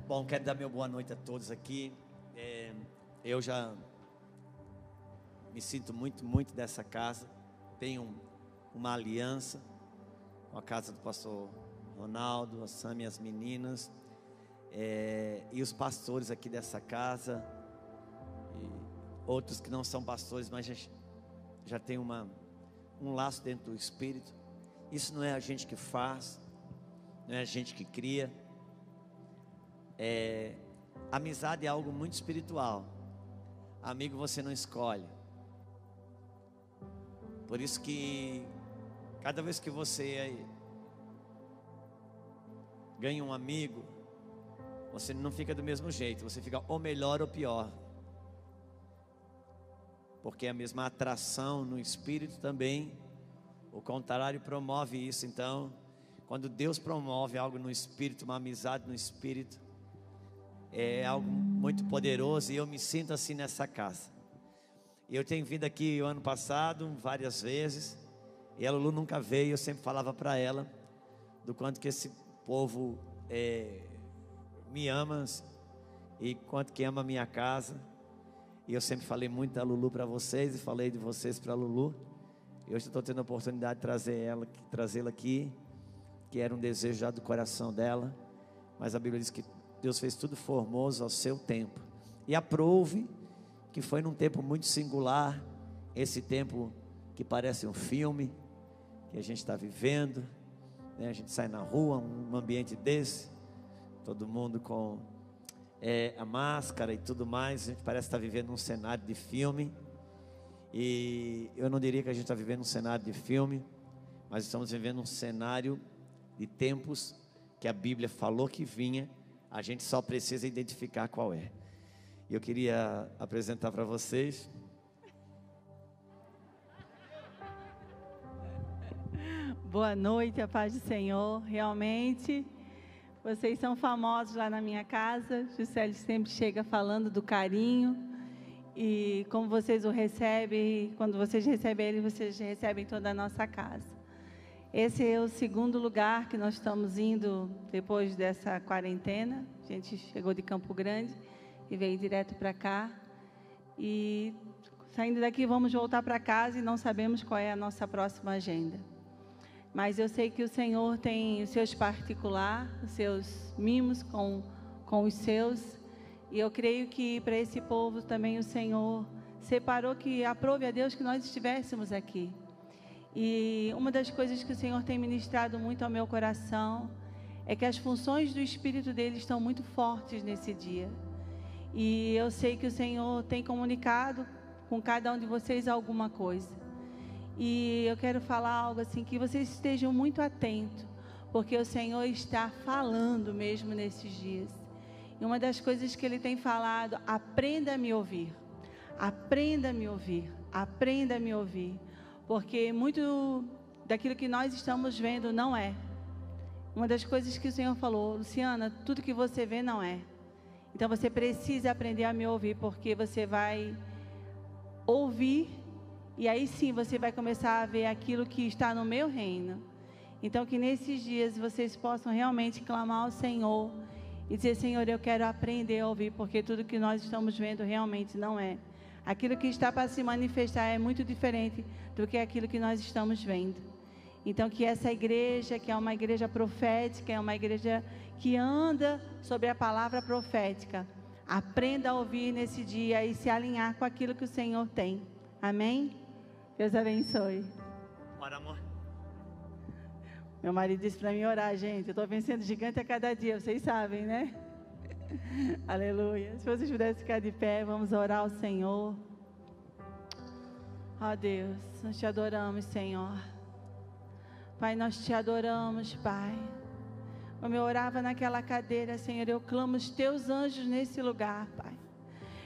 Bom, quero dar meu boa noite a todos aqui. Eu já me sinto muito dessa casa. Tenho uma aliança com a casa do pastor Ronaldo, a Sam e as meninas, e os pastores aqui dessa casa, e outros que não são pastores, mas já tem um laço dentro do Espírito. Isso não é a gente que faz, não é a gente que cria. Amizade é algo muito espiritual. Amigo você não escolhe. Por isso que cada vez que você ganha um amigo, você não fica do mesmo jeito, você fica ou melhor ou pior, porque é a mesma atração no espírito também. O contrário promove isso. Então, quando Deus promove algo no espírito, uma amizade no espírito, é algo muito poderoso. E eu me sinto assim nessa casa. Eu tenho vindo aqui o ano passado várias vezes, e a Lulu nunca veio. Eu sempre falava para ela do quanto que esse povo me ama e quanto que ama a minha casa. E eu sempre falei muito da Lulu para vocês, e falei de vocês para a Lulu. E hoje estou tendo a oportunidade de trazê-la aqui, que era um desejo já do coração dela. Mas a Bíblia diz que Deus fez tudo formoso ao seu tempo. E aprove que foi num tempo muito singular, esse tempo que parece um filme que a gente está vivendo, né? A gente sai na rua, um ambiente desse, todo mundo com a máscara e tudo mais. A gente parece estar vivendo um cenário de filme. E eu não diria que a gente está vivendo um cenário de filme, mas estamos vivendo um cenário de tempos que a Bíblia falou que vinha. A gente só precisa identificar qual é. E eu queria apresentar para vocês. Boa noite, a paz do Senhor. Realmente, vocês são famosos lá na minha casa. Juscelio sempre chega falando do carinho. E como vocês o recebem, quando vocês recebem ele, vocês recebem toda a nossa casa. Esse é o segundo lugar que nós estamos indo depois dessa quarentena. A gente chegou de Campo Grande e veio direto para cá. E saindo daqui vamos voltar para casa e não sabemos qual é a nossa próxima agenda. Mas eu sei que o Senhor tem os seus particulares, os seus mimos com os seus. E eu creio que para esse povo também o Senhor separou, que aprove a Deus que nós estivéssemos aqui. E uma das coisas que o Senhor tem ministrado muito ao meu coração é que as funções do Espírito dele estão muito fortes nesse dia. E eu sei que o Senhor tem comunicado com cada um de vocês alguma coisa. E eu quero falar algo assim, que vocês estejam muito atentos, porque o Senhor está falando mesmo nesses dias. E uma das coisas que ele tem falado: aprenda a me ouvir, aprenda a me ouvir, aprenda a me ouvir. Porque muito daquilo que nós estamos vendo não é. Uma das coisas que o Senhor falou: Luciana, tudo que você vê não é. Então você precisa aprender a me ouvir, porque você vai ouvir, e aí sim você vai começar a ver aquilo que está no meu reino. Então que nesses dias vocês possam realmente clamar ao Senhor e dizer: Senhor, eu quero aprender a ouvir, porque tudo que nós estamos vendo realmente não é. Aquilo que está para se manifestar é muito diferente do que aquilo que nós estamos vendo. Então que essa igreja, que é uma igreja profética, é uma igreja que anda sobre a palavra profética, aprenda a ouvir nesse dia e se alinhar com aquilo que o Senhor tem. Amém? Deus abençoe. Bora, amor. Meu marido disse para mim orar, gente. Eu estou vencendo gigante a cada dia, vocês sabem, né? Aleluia. Se vocês pudessem ficar de pé, vamos orar ao Senhor. Ó Deus, nós te adoramos, Senhor. Pai, nós te adoramos, Pai. Como eu orava naquela cadeira, Senhor, eu clamo os teus anjos nesse lugar, Pai.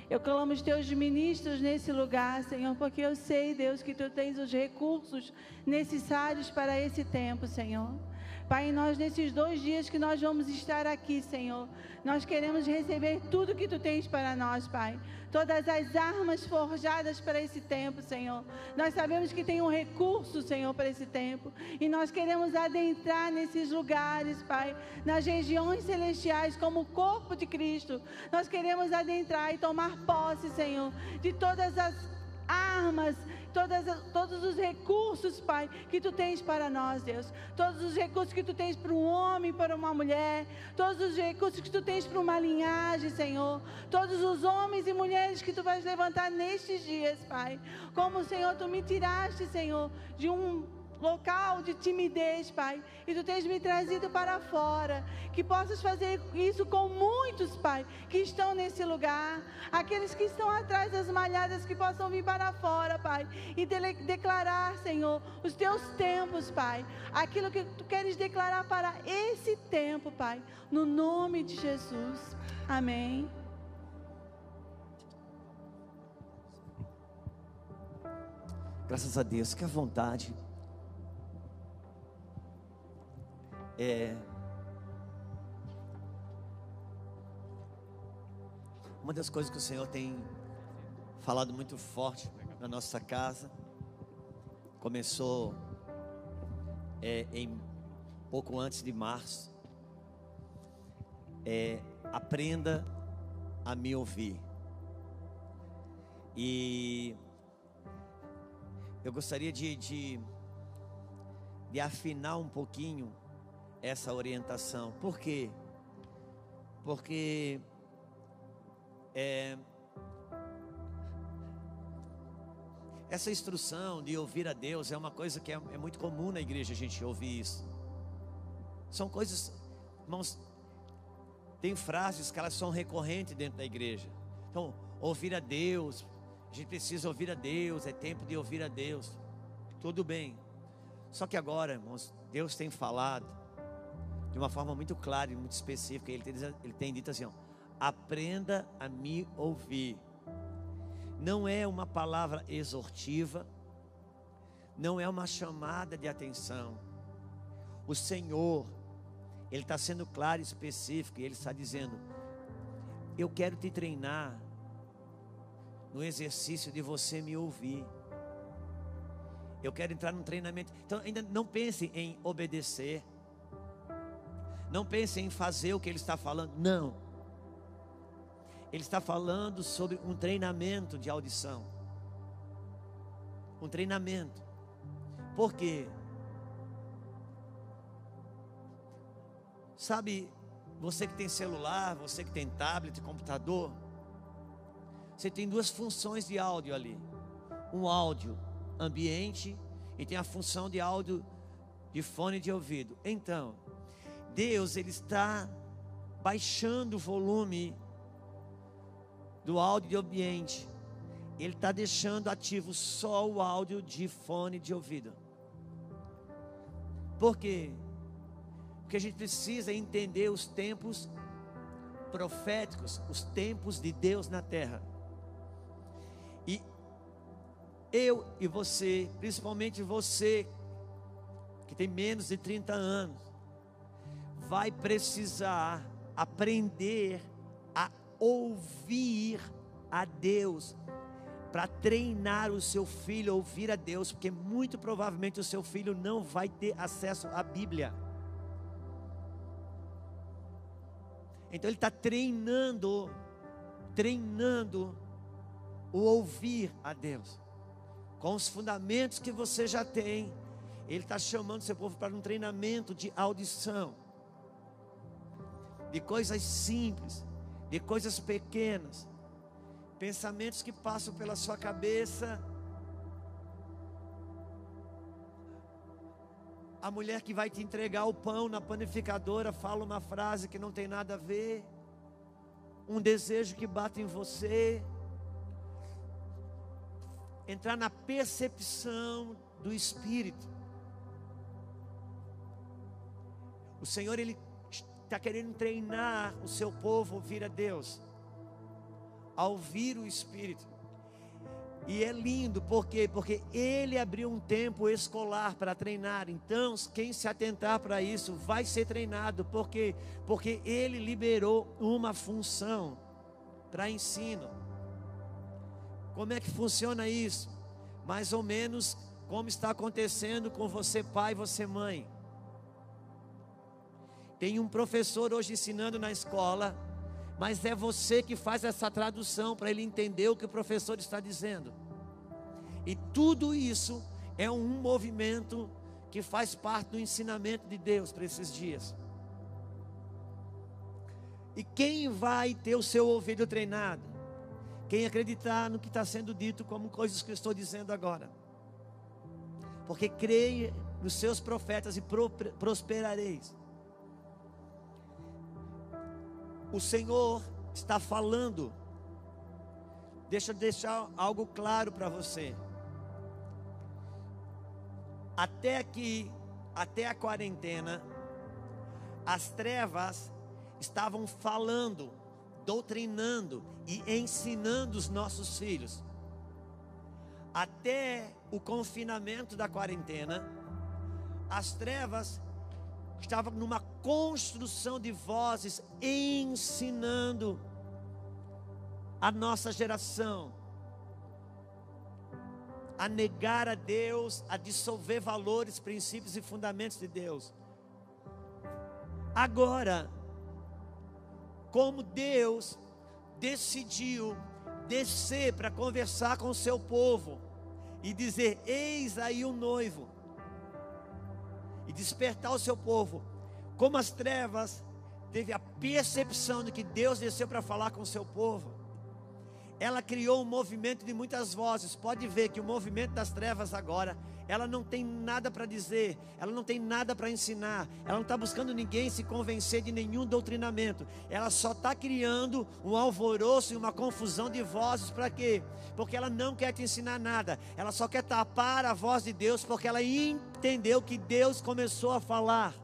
Eu clamo os teus ministros nesse lugar, Senhor, porque eu sei, Deus, que tu tens os recursos necessários para esse tempo, Senhor. Pai, nós nesses 2 dias que nós vamos estar aqui, Senhor, nós queremos receber tudo que Tu tens para nós, Pai. Todas as armas forjadas para esse tempo, Senhor. Nós sabemos que tem um recurso, Senhor, para esse tempo. E nós queremos adentrar nesses lugares, Pai, nas regiões celestiais, como o corpo de Cristo. Nós queremos adentrar e tomar posse, Senhor, de todas as armas, todos os recursos, Pai, que Tu tens para nós, Deus. Todos os recursos que Tu tens para um homem, para uma mulher. Todos os recursos que Tu tens para uma linhagem, Senhor. Todos os homens e mulheres que Tu vais levantar nestes dias, Pai. Como, Senhor, Tu me tiraste, Senhor, de um local de timidez, Pai, e Tu tens me trazido para fora, que possas fazer isso com muitos, Pai, que estão nesse lugar, aqueles que estão atrás das malhadas, que possam vir para fora, Pai, e declarar, Senhor, os Teus tempos, Pai, aquilo que Tu queres declarar para esse tempo, Pai, no nome de Jesus, amém. Graças a Deus, fique à vontade. Uma das coisas que o Senhor tem falado muito forte na nossa casa, começou em pouco antes de março, aprenda a me ouvir. E eu gostaria de afinar um pouquinho essa orientação. Por quê? Porque essa instrução de ouvir a Deus é uma coisa que é muito comum na igreja, a gente ouvir isso. São coisas, irmãos, tem frases que elas são recorrentes dentro da igreja. Então, ouvir a Deus, a gente precisa ouvir a Deus, é tempo de ouvir a Deus. Tudo bem. Só que agora, irmãos, Deus tem falado de uma forma muito clara e muito específica. Ele tem dito assim, ó, aprenda a me ouvir. Não é uma palavra exortiva, não é uma chamada de atenção. O Senhor, Ele está sendo claro e específico, e Ele está dizendo, eu quero te treinar no exercício de você me ouvir. Eu quero entrar num treinamento. Então ainda não pense em obedecer, não pense em fazer o que Ele está falando. Não. Ele está falando sobre um treinamento de audição. Um treinamento. Por quê? Sabe, você que tem celular, você que tem tablet, computador, você tem 2 funções de áudio ali. Um áudio ambiente e tem a função de áudio de fone de ouvido. Então, Deus, Ele está baixando o volume do áudio de ambiente. Ele está deixando ativo só o áudio de fone de ouvido. Por quê? Porque a gente precisa entender os tempos proféticos, os tempos de Deus na terra. E eu e você, principalmente você que tem menos de 30 anos, vai precisar aprender a ouvir a Deus, para treinar o seu filho a ouvir a Deus, porque muito provavelmente o seu filho não vai ter acesso à Bíblia. Então ele está treinando o ouvir a Deus, com os fundamentos que você já tem. Ele está chamando seu povo para um treinamento de audição, de coisas simples, de coisas pequenas, pensamentos que passam pela sua cabeça. A mulher que vai te entregar o pão na panificadora fala uma frase que não tem nada a ver, um desejo que bate em você. Entrar na percepção do Espírito. O Senhor, Ele está querendo treinar o seu povo a ouvir a Deus, a ouvir o Espírito. E é lindo, por quê? Porque ele abriu um tempo escolar para treinar. Então, quem se atentar para isso vai ser treinado. Por quê? Porque ele liberou uma função para ensino. Como é que funciona isso? Mais ou menos como está acontecendo com você pai e você mãe. Tem um professor hoje ensinando na escola, mas é você que faz essa tradução para ele entender o que o professor está dizendo. E tudo isso é um movimento que faz parte do ensinamento de Deus para esses dias. E quem vai ter o seu ouvido treinado? Quem acreditar no que está sendo dito como coisas que eu estou dizendo agora. Porque creia nos seus profetas e prosperareis. O Senhor está falando. Deixa eu deixar algo claro para você. Até aqui, até a quarentena, as trevas estavam falando, doutrinando e ensinando os nossos filhos. Até o confinamento da quarentena, as trevas estavam numa construção de vozes ensinando a nossa geração a negar a Deus, a dissolver valores, princípios e fundamentos de Deus. Agora, como Deus decidiu descer para conversar com o seu povo e dizer: eis aí o noivo, e despertar o seu povo, como as trevas teve a percepção de que Deus desceu para falar com o seu povo, ela criou um movimento de muitas vozes. Pode ver que o movimento das trevas agora, ela não tem nada para dizer, ela não tem nada para ensinar, ela não está buscando ninguém se convencer de nenhum doutrinamento, ela só está criando um alvoroço e uma confusão de vozes. Para quê? Porque ela não quer te ensinar nada, ela só quer tapar a voz de Deus, porque ela entendeu que Deus começou a falar.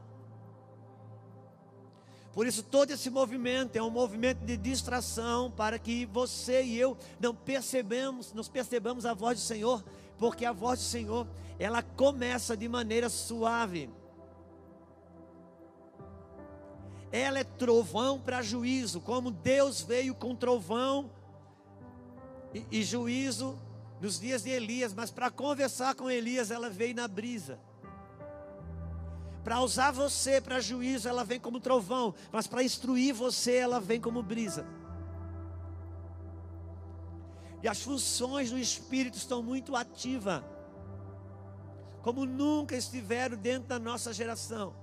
Por isso todo esse movimento é um movimento de distração, para que você e eu não percebamos a voz do Senhor, porque a voz do Senhor, ela começa de maneira suave. Ela é trovão para juízo, como Deus veio com trovão e juízo nos dias de Elias, mas para conversar com Elias ela veio na brisa. Para usar você para juízo, ela vem como trovão, mas para instruir você, ela vem como brisa. E as funções do Espírito estão muito ativas, como nunca estiveram dentro da nossa geração.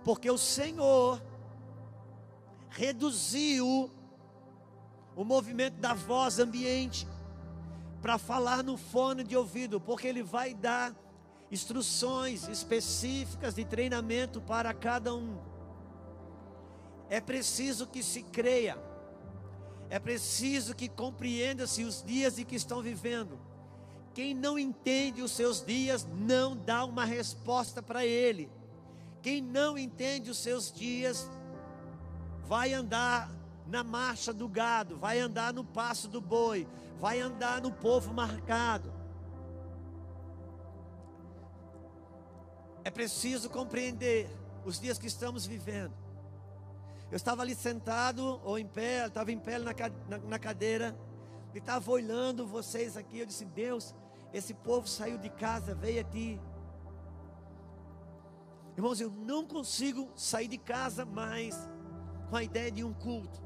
Porque o Senhor reduziu o movimento da voz ambiente para falar no fone de ouvido, porque Ele vai dar instruções específicas de treinamento para cada um. É preciso que se creia, é preciso que compreenda-se os dias em que estão vivendo. Quem não entende os seus dias não dá uma resposta para ele. Quem não entende os seus dias vai andar na marcha do gado, vai andar no passo do boi, vai andar no povo marcado. É preciso compreender os dias que estamos vivendo. Eu estava ali sentado, ou em pé, estava em pé na cadeira, e estava olhando vocês aqui. Eu disse: Deus, esse povo saiu de casa, veio aqui. Irmãos, eu não consigo sair de casa mais com a ideia de um culto.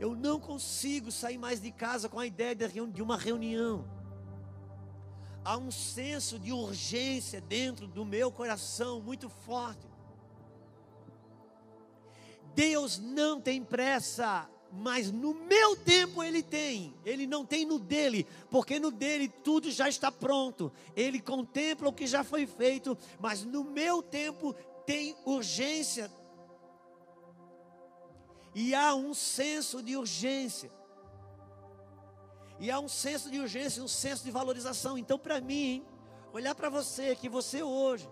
Eu não consigo sair mais de casa com a ideia de uma reunião. Há um senso de urgência dentro do meu coração muito forte. Deus não tem pressa, mas no meu tempo Ele tem. Ele não tem no dele, porque no dele tudo já está pronto. Ele contempla o que já foi feito, mas no meu tempo tem urgência. E há um senso de urgência. E há um senso de urgência, um senso de valorização. Então, para mim, olhar para você, que você hoje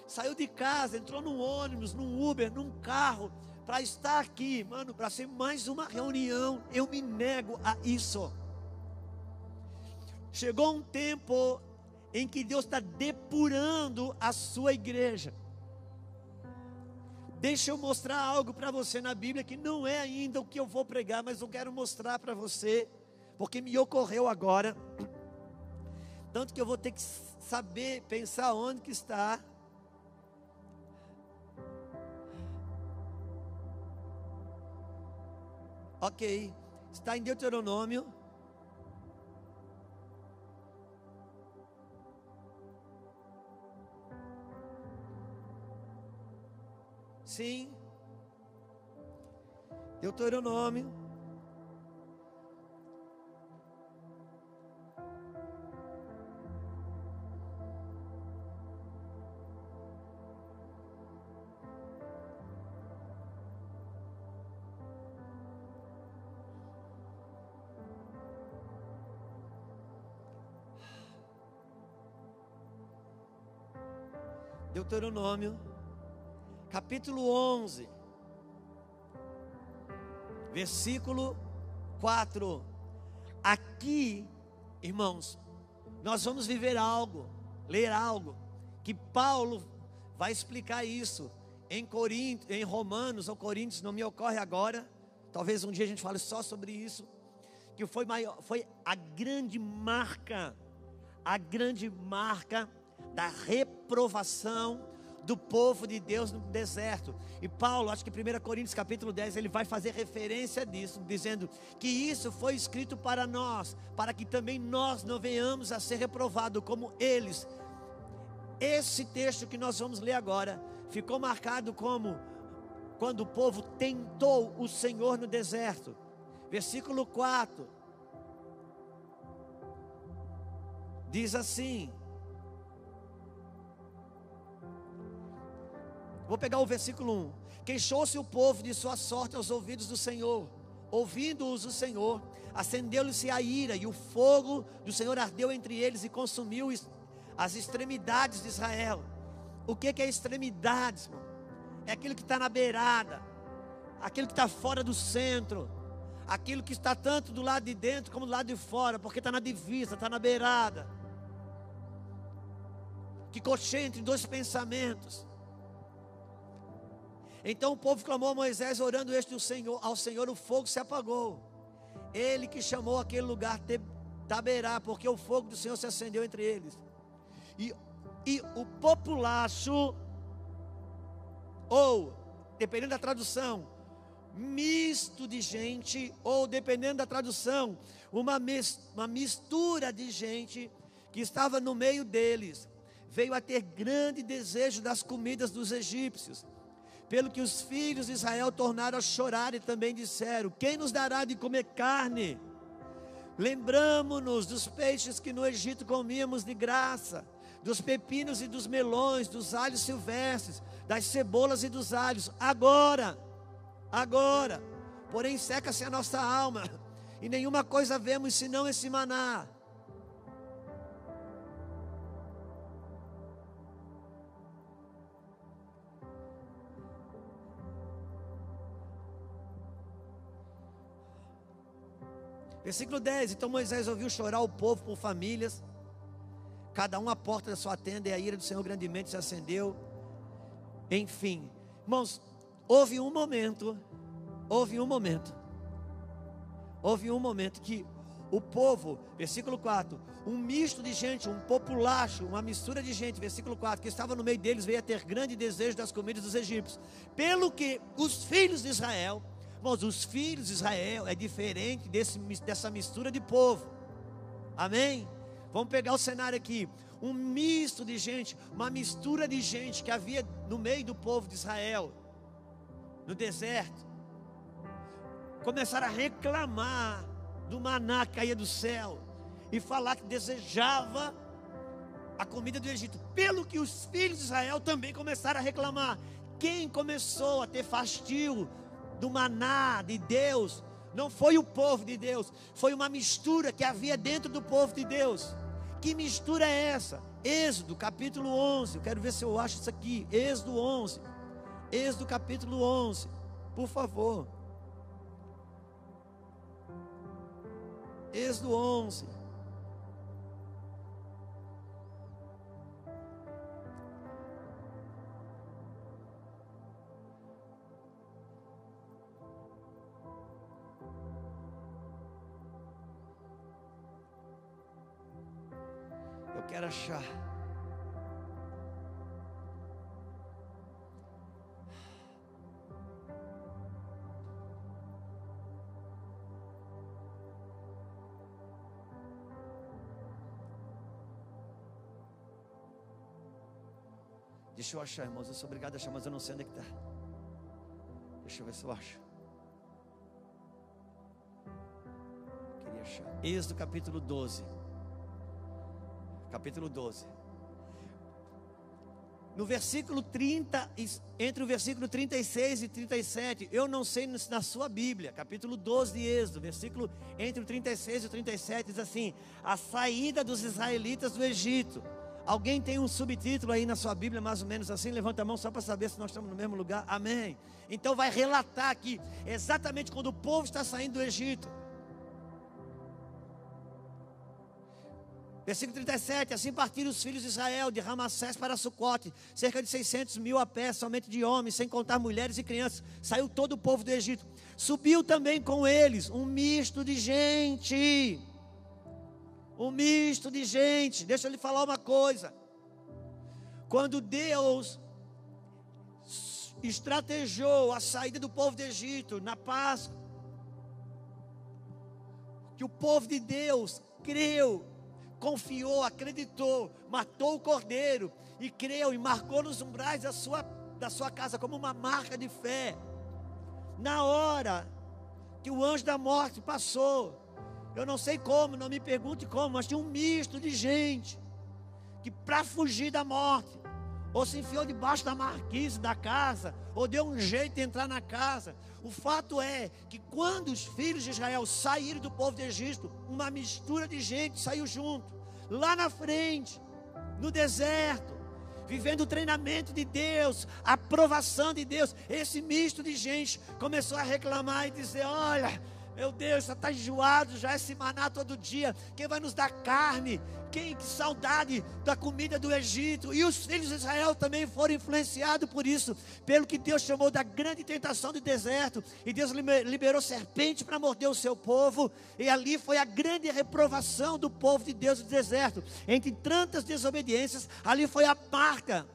saiu de casa, entrou num ônibus, num Uber, num carro, para estar aqui, mano, para ser mais uma reunião, eu me nego a isso. Chegou um tempo em que Deus está depurando a sua igreja. Deixa eu mostrar algo para você na Bíblia que não é ainda o que eu vou pregar, mas eu quero mostrar para você, porque me ocorreu agora. Tanto que eu vou ter que saber, pensar onde que está. Ok, está em Deuteronômio. Sim, Deuteronômio. Deuteronômio, capítulo 11, versículo 4. Aqui, irmãos, nós vamos viver algo, ler algo, que Paulo vai explicar isso em Corinto, em Romanos ou Coríntios, não me ocorre agora. Talvez um dia a gente fale só sobre isso, que foi a grande marca da reprovação do povo de Deus no deserto. E Paulo, acho que 1 Coríntios capítulo 10, ele vai fazer referência disso, dizendo que isso foi escrito para nós, para que também nós não venhamos a ser reprovados como eles. Esse texto que nós vamos ler agora ficou marcado como quando o povo tentou o Senhor no deserto. Versículo 4 diz assim. Vou pegar o versículo 1. Queixou-se o povo de sua sorte aos ouvidos do Senhor. Ouvindo-os o Senhor, acendeu-lhe-se a ira, e o fogo do Senhor ardeu entre eles e consumiu as extremidades de Israel. O que é extremidades, irmão? É aquilo que está na beirada, aquilo que está fora do centro, aquilo que está tanto do lado de dentro como do lado de fora, porque está na divisa, está na beirada, que cocheia entre dois pensamentos. Então o povo clamou a Moisés, orando ao Senhor, o fogo se apagou. Ele que chamou aquele lugar Taberá, porque o fogo do Senhor se acendeu entre eles. E o populacho, ou, dependendo da tradução, misto de gente, ou dependendo da tradução, uma mistura de gente que estava no meio deles, veio a ter grande desejo das comidas dos egípcios. Pelo que os filhos de Israel tornaram a chorar e também disseram: quem nos dará de comer carne? Lembramo-nos dos peixes que no Egito comíamos de graça, dos pepinos e dos melões, dos alhos silvestres, das cebolas e dos alhos. Agora, porém seca-se a nossa alma, e nenhuma coisa vemos senão esse maná. Versículo 10, então Moisés ouviu chorar o povo por famílias, cada um à porta da sua tenda, e a ira do Senhor grandemente se acendeu. Enfim, irmãos, houve um momento que o povo, versículo 4, um misto de gente, um populacho, uma mistura de gente, versículo 4, que estava no meio deles, veio a ter grande desejo das comidas dos egípcios. Pelo que os filhos de Israel, irmãos, os filhos de Israel é diferente dessa mistura de povo. Amém? Vamos pegar o cenário aqui. Um misto de gente, uma mistura de gente que havia no meio do povo de Israel, no deserto. Começaram a reclamar do maná que caía do céu e falar que desejava a comida do Egito. Pelo que os filhos de Israel também começaram a reclamar. Quem começou a ter fastio do maná de Deus não foi o povo de Deus, foi uma mistura que havia dentro do povo de Deus. Que mistura é essa? Êxodo capítulo 11, eu quero ver se eu acho isso aqui. Êxodo 11, Êxodo capítulo 11, por favor. Êxodo 11, quero achar. Deixa eu achar, irmãos. Eu sou obrigado a achar, mas eu não sei onde é que está. Deixa eu ver se eu acho. Queria achar. Êxodo capítulo 12. Capítulo 12. No versículo 30, entre o versículo 36 e 37, eu não sei na sua Bíblia, capítulo 12 de Êxodo, versículo entre o 36 e o 37, diz assim: a saída dos israelitas do Egito. Alguém tem um subtítulo aí na sua Bíblia, mais ou menos assim? Levanta a mão só para saber se nós estamos no mesmo lugar. Amém. Então vai relatar aqui, exatamente quando o povo está saindo do Egito. Versículo 37, assim partiram os filhos de Israel de Ramassés para Sucote, cerca de 600 mil a pé, somente de homens, sem contar mulheres e crianças. Saiu todo o povo do Egito. Subiu também com eles um misto de gente. Um misto de gente. Deixa eu lhe falar uma coisa. Quando Deus estrategou a saída do povo do Egito na Páscoa, que o povo de Deus creu, confiou, acreditou, matou o cordeiro e creu e marcou nos umbrais da sua casa como uma marca de fé. Na hora que o anjo da morte passou, eu não sei como, não me pergunte como, mas tinha um misto de gente que, para fugir da morte, ou se enfiou debaixo da marquise da casa, ou deu um jeito de entrar na casa. O fato é que quando os filhos de Israel saíram do povo do Egito, uma mistura de gente saiu junto. Lá na frente, no deserto, vivendo o treinamento de Deus, a aprovação de Deus, esse misto de gente começou a reclamar e dizer: olha, meu Deus, já está enjoado, já é esse maná todo dia. Quem vai nos dar carne? Que saudade da comida do Egito. E os filhos de Israel também foram influenciados por isso, pelo que Deus chamou da grande tentação do deserto. E Deus liberou serpente para morder o seu povo. E ali foi a grande reprovação do povo de Deus no deserto. Entre tantas desobediências, ali foi a marca.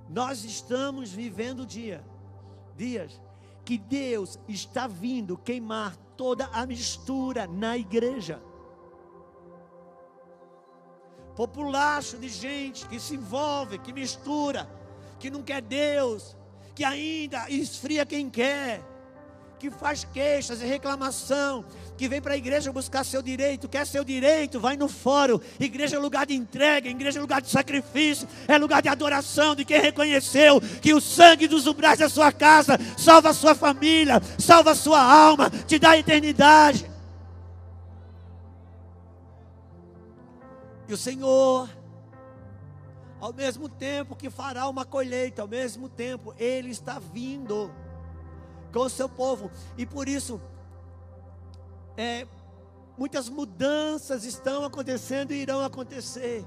Nós estamos vivendo dias que Deus está vindo queimar toda a mistura na igreja. Populacho de gente que se envolve, que mistura, que não quer Deus, que ainda esfria quem quer, que faz queixas e reclamação, que vem para a igreja buscar seu direito. Quer seu direito? Vai no fórum. Igreja é lugar de entrega, igreja é lugar de sacrifício, é lugar de adoração de quem reconheceu que o sangue dos umbrais da sua casa salva a sua família, salva a sua alma, te dá a eternidade. E o Senhor, ao mesmo tempo que fará uma colheita, ao mesmo tempo Ele está vindo com o seu povo. E por isso muitas mudanças estão acontecendo e irão acontecer.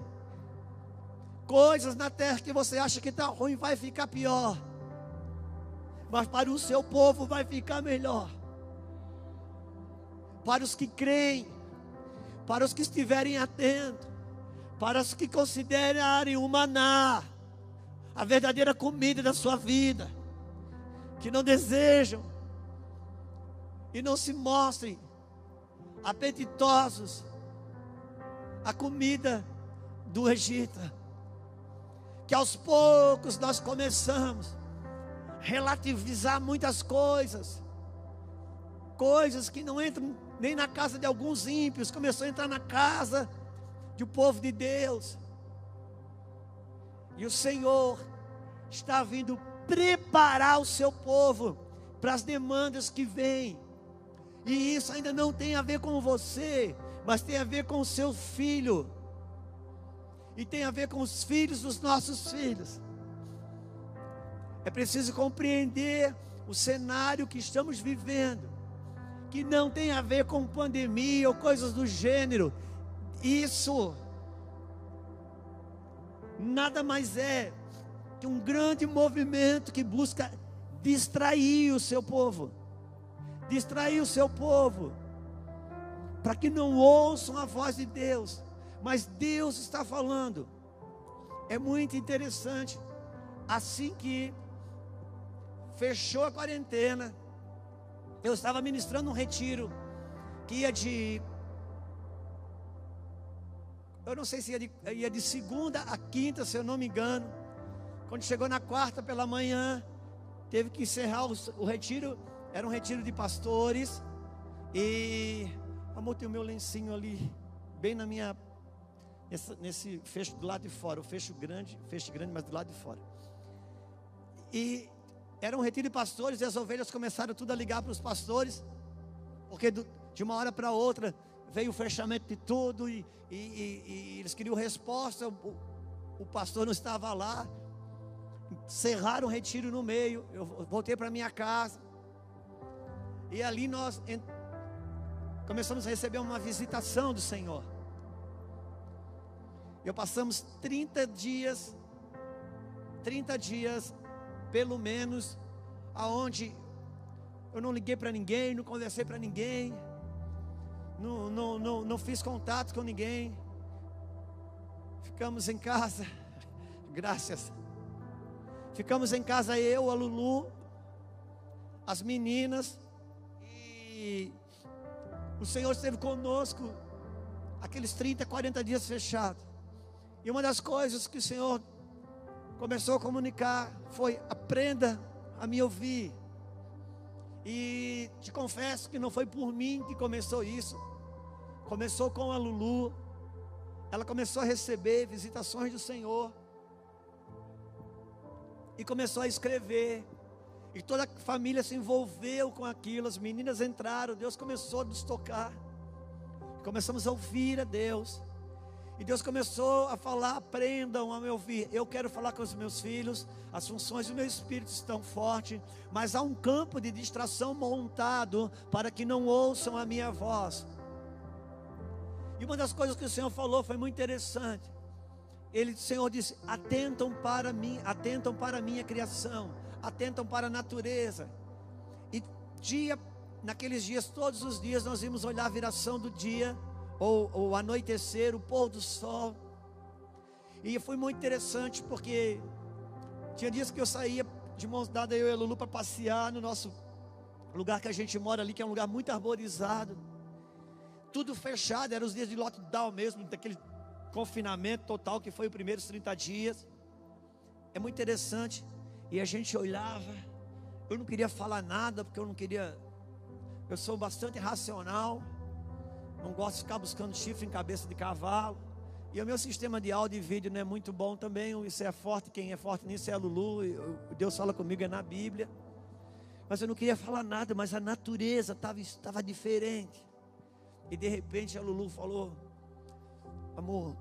Coisas na terra que você acha que está ruim vai ficar pior, mas para o seu povo vai ficar melhor. Para os que creem, para os que estiverem atentos, para os que considerarem o maná a verdadeira comida da sua vida, que não desejam e não se mostrem apetitosos a comida do Egito, que aos poucos nós começamos a relativizar muitas coisas que não entram nem na casa de alguns ímpios, começou a entrar na casa do povo de Deus. E o Senhor está vindo preparar o seu povo para as demandas que vêm. E isso ainda não tem a ver com você, mas tem a ver com o seu filho. E tem a ver com os filhos dos nossos filhos. É preciso compreender o cenário que estamos vivendo, que não tem a ver com pandemia ou coisas do gênero. Isso nada mais é que um grande movimento que busca distrair o seu povo. Distrair o seu povo, para que não ouçam a voz de Deus, Mas Deus está falando. É muito interessante. Assim que fechou a quarentena, eu estava ministrando um retiro que ia de, eu não sei se ia de segunda a quinta, se eu não me engano. Quando chegou na quarta pela manhã, teve que encerrar o retiro. Era um retiro de pastores. E, amor, tem o meu lencinho ali, bem na minha, nesse fecho do lado de fora. O fecho grande, mas do lado de fora. E era um retiro de pastores, e as ovelhas começaram tudo a ligar para os pastores, porque de uma hora para outra veio o fechamento de tudo, e eles queriam resposta. O pastor não estava lá. Cerraram o retiro no meio. Eu voltei para minha casa, e ali nós começamos a receber uma visitação do Senhor. E passamos 30 dias pelo menos, aonde eu não liguei para ninguém, não conversei para ninguém, não fiz contato com ninguém. Ficamos em casa, graças. Ficamos em casa, eu, a Lulu, as meninas, e o Senhor esteve conosco aqueles 30, 40 dias fechados. E uma das coisas que o Senhor começou a comunicar foi: aprenda a me ouvir. E te confesso que não foi por mim que começou isso. Começou com a Lulu. Ela começou a receber visitações do Senhor e começou a escrever. E toda a família se envolveu com aquilo. As meninas entraram, Deus começou a nos tocar. Começamos a ouvir a Deus. E Deus começou a falar: aprendam a me ouvir. Eu quero falar com os meus filhos. As funções do meu espírito estão fortes, mas há um campo de distração montado para que não ouçam a minha voz. E uma das coisas que o Senhor falou foi muito interessante. O Senhor disse: atentam para mim, atentam para a minha criação, atentam para a natureza. E naqueles dias, todos os dias, nós íamos olhar a viração do dia, ou anoitecer, o pôr do sol. E foi muito interessante, porque tinha dias que eu saía de mãos dadas, eu e a Lulu, para passear no nosso lugar que a gente mora ali, que é um lugar muito arborizado, tudo fechado. Eram os dias de lockdown mesmo, daquele confinamento total que foi os primeiros 30 dias. É muito interessante. E a gente olhava. Eu não queria falar nada, porque eu sou bastante racional, não gosto de ficar buscando chifre em cabeça de cavalo. E o meu sistema de áudio e vídeo não é muito bom também. Isso é forte, quem é forte nisso é a Lulu. Deus fala comigo, é na Bíblia. Mas eu não queria falar nada, mas a natureza estava diferente. E de repente a Lulu falou: amor,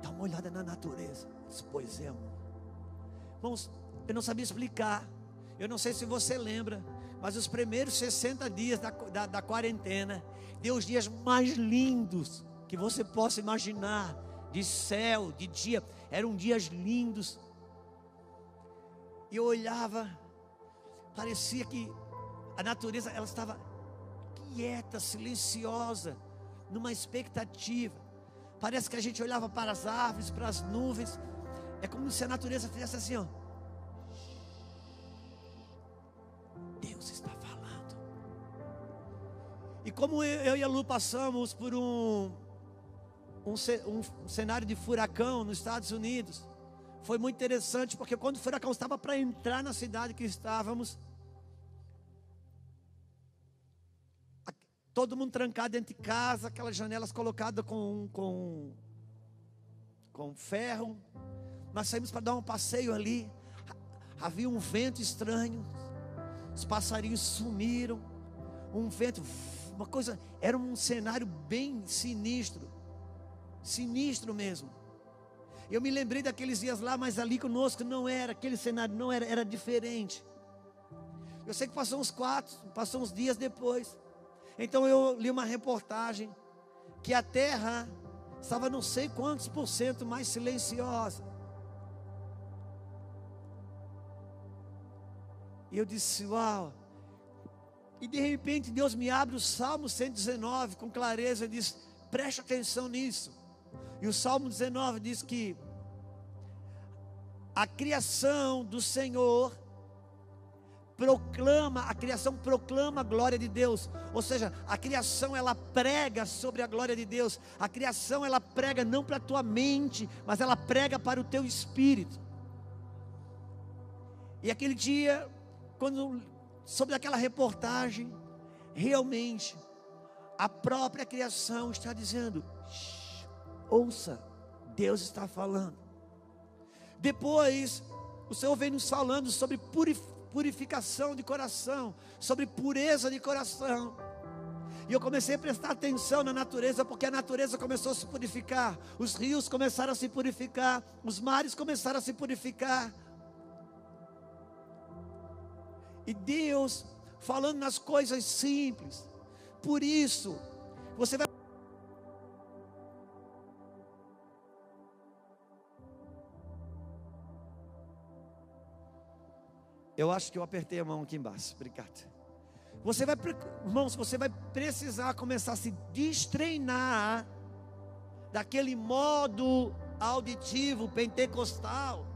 dá uma olhada na natureza. Eu disse: pois é, amor. Irmãos, eu não sabia explicar. Eu não sei se você lembra, mas os primeiros 60 dias da quarentena deu os dias mais lindos que você possa imaginar, de céu, de dia. Eram dias lindos. E eu olhava, parecia que a natureza, ela estava quieta, silenciosa, numa expectativa. Parece que a gente olhava para as árvores, para as nuvens. É como se a natureza fizesse assim, ó. Deus está falando. E como eu e a Lu passamos por um cenário de furacão nos Estados Unidos, foi muito interessante, porque quando o furacão estava para entrar na cidade que estávamos, todo mundo trancado dentro de casa, aquelas janelas colocadas com ferro. Nós saímos para dar um passeio ali. Havia um vento estranho, os passarinhos sumiram, um vento, uma coisa, era um cenário bem sinistro mesmo. Eu me lembrei daqueles dias lá, mas ali conosco não era aquele cenário, não era, era diferente. Eu sei que passou uns dias depois. Então eu li uma reportagem que a terra estava não sei quantos % mais silenciosa. E eu disse: uau. E de repente Deus me abre o Salmo 119 com clareza e diz: Preste atenção nisso. E o Salmo 19 diz que a criação do Senhor a criação proclama a glória de Deus. Ou seja, a criação ela prega sobre a glória de Deus. A criação ela prega não para a tua mente, mas ela prega para o teu espírito. E aquele dia, sobre aquela reportagem, realmente a própria criação está dizendo: ouça, Deus está falando. Depois, o Senhor vem nos falando sobre purificação de coração, sobre pureza de coração. E eu comecei a prestar atenção na natureza, porque a natureza começou a se purificar. Os rios começaram a se purificar, os mares começaram a se purificar. E Deus falando nas coisas simples. Por isso, você vai... Eu acho que eu apertei a mão aqui embaixo. Obrigado. Irmãos, você vai precisar começar a se destreinar daquele modo auditivo pentecostal,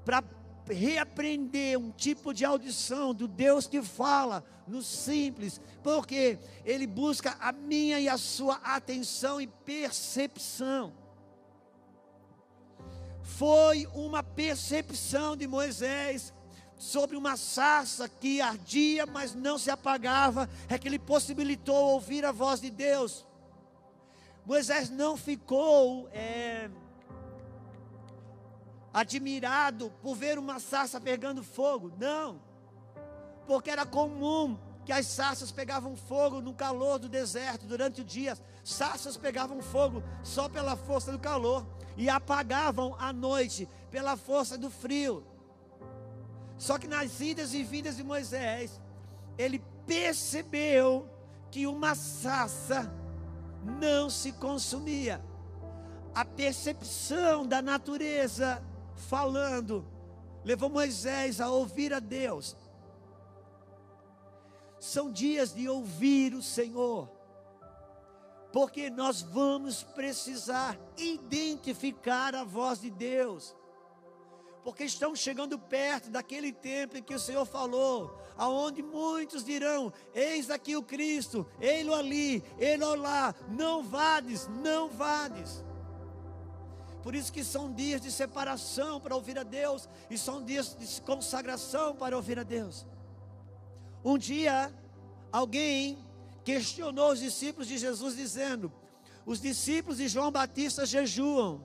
para reaprender um tipo de audição do Deus que fala no simples, porque Ele busca a minha e a sua atenção e percepção. Foi uma percepção de Moisés sobre uma sarça que ardia, mas não se apagava, é que ele possibilitou ouvir a voz de Deus. Moisés não ficou admirado por ver uma sarça pegando fogo, não, porque era comum que as sarças pegavam fogo no calor do deserto durante o dia. Sarças pegavam fogo só pela força do calor e apagavam à noite pela força do frio. Só que nas idas e vindas de Moisés, ele percebeu que uma sarça não se consumia. A percepção da natureza falando levou Moisés a ouvir a Deus. São dias de ouvir o Senhor, porque nós vamos precisar identificar a voz de Deus, porque estão chegando perto daquele tempo em que o Senhor falou, aonde muitos dirão: eis aqui o Cristo, ei-lo ali, ei-lo lá, não vades, não vades. Por isso que são dias de separação para ouvir a Deus, e são dias de consagração para ouvir a Deus. Um dia, alguém questionou os discípulos de Jesus dizendo: os discípulos de João Batista jejuam.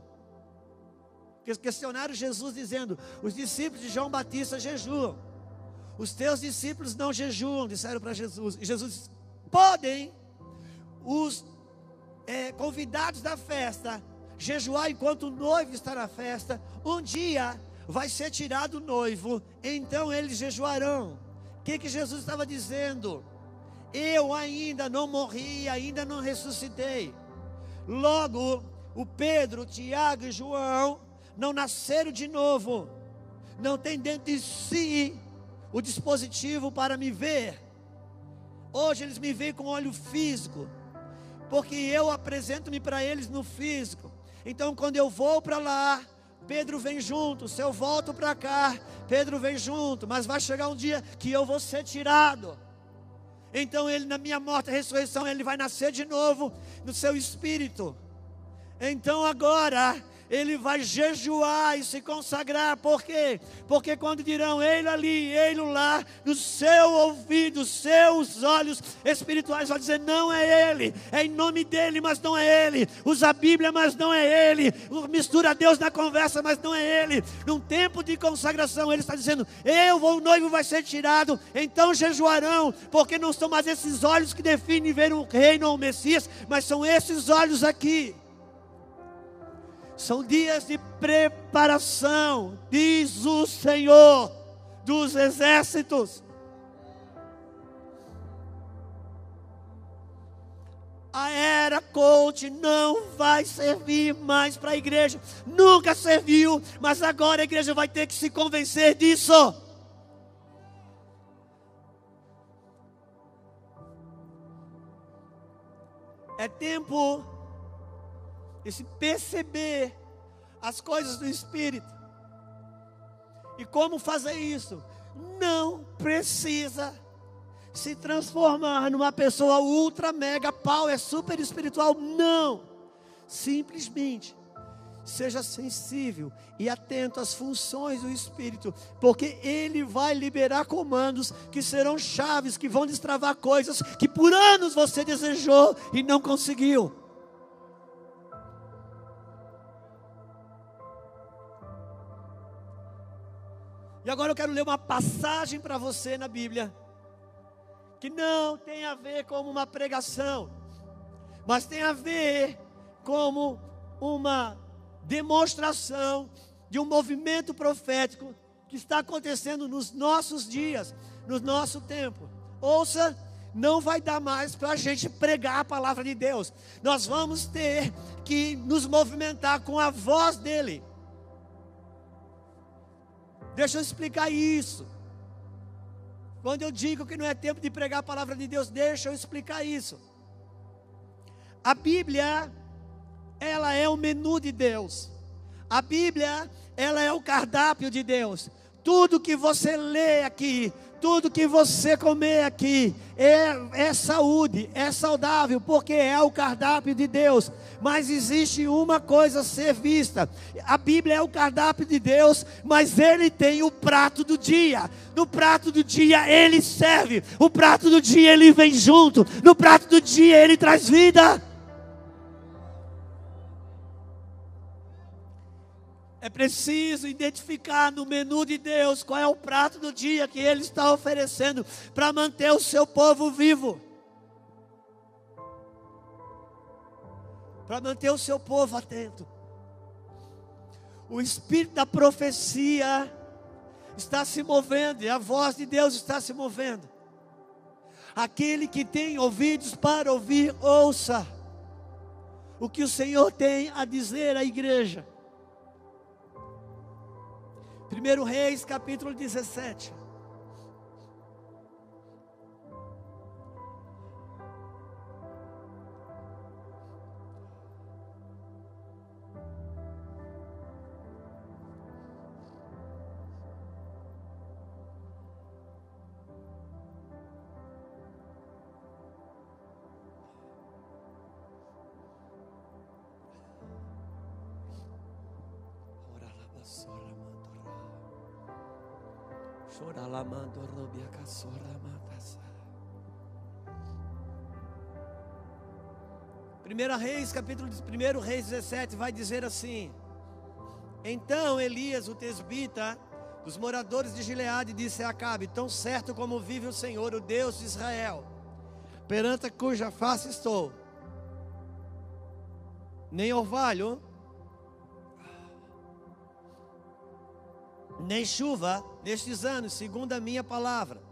Questionaram Jesus dizendo: os discípulos de João Batista jejuam, os teus discípulos não jejuam, disseram para Jesus. E Jesus disse: podem os convidados da festa jejuar enquanto o noivo está na festa? Um dia vai ser tirado o noivo, então eles jejuarão. O que Jesus estava dizendo? Eu ainda não morri, ainda não ressuscitei. Logo, o Pedro, Tiago e João não nasceram de novo, não tem dentro de si o dispositivo para me ver. Hoje eles me veem com olho físico, porque eu apresento-me para eles no físico. Então quando eu vou para lá, Pedro vem junto. Se eu volto para cá, Pedro vem junto. Mas vai chegar um dia que eu vou ser tirado. Então ele, na minha morte e ressurreição, ele vai nascer de novo no seu espírito. Então agora ele vai jejuar e se consagrar. Por quê? Porque quando dirão ele ali, ele lá, no seu ouvido, seus olhos espirituais vão dizer: não é ele, é em nome dele, mas não é ele. Usa a Bíblia, mas não é ele. Mistura Deus na conversa, mas não é ele. Num tempo de consagração, ele está dizendo: o noivo vai ser tirado, então jejuarão, porque não são mais esses olhos que definem ver o reino ou o Messias, mas são esses olhos aqui. São dias de preparação, diz o Senhor dos exércitos. A era coach não vai servir mais para a igreja. Nunca serviu, mas agora a igreja vai ter que se convencer disso. É tempo de se perceber as coisas do Espírito. E como fazer isso? Não precisa se transformar numa pessoa ultra, mega, power, super espiritual. Não. Simplesmente seja sensível e atento às funções do Espírito, porque Ele vai liberar comandos que serão chaves, que vão destravar coisas que por anos você desejou e não conseguiu. E agora eu quero ler uma passagem para você na Bíblia, que não tem a ver com uma pregação, mas tem a ver como uma demonstração de um movimento profético que está acontecendo nos nossos dias, no nosso tempo. Ouça, não vai dar mais para a gente pregar a palavra de Deus. Nós vamos ter que nos movimentar com a voz dele. Deixa eu explicar isso. Quando eu digo que não é tempo de pregar a palavra de Deus, deixa eu explicar isso. A Bíblia, ela é o menu de Deus. A Bíblia, ela é o cardápio de Deus. Tudo que você lê aqui, tudo que você comer aqui, é saúde, é saudável, porque é o cardápio de Deus. Mas existe uma coisa a ser vista: a Bíblia é o cardápio de Deus, mas Ele tem o prato do dia. No prato do dia Ele serve, o prato do dia Ele vem junto, no prato do dia Ele traz vida. É preciso identificar no menu de Deus qual é o prato do dia que Ele está oferecendo para manter o seu povo vivo, para manter o seu povo atento. O espírito da profecia está se movendo e a voz de Deus está se movendo. Aquele que tem ouvidos para ouvir, ouça o que o Senhor tem a dizer à igreja. 1 Reis, capítulo 17. Primeira Reis, capítulo 1 Reis 17 vai dizer assim: então Elias, o tesbita, dos moradores de Gileade, disse a Acabe: tão certo como vive o Senhor, o Deus de Israel, perante cuja face estou, nem orvalho, nem chuva nestes anos, segundo a minha palavra.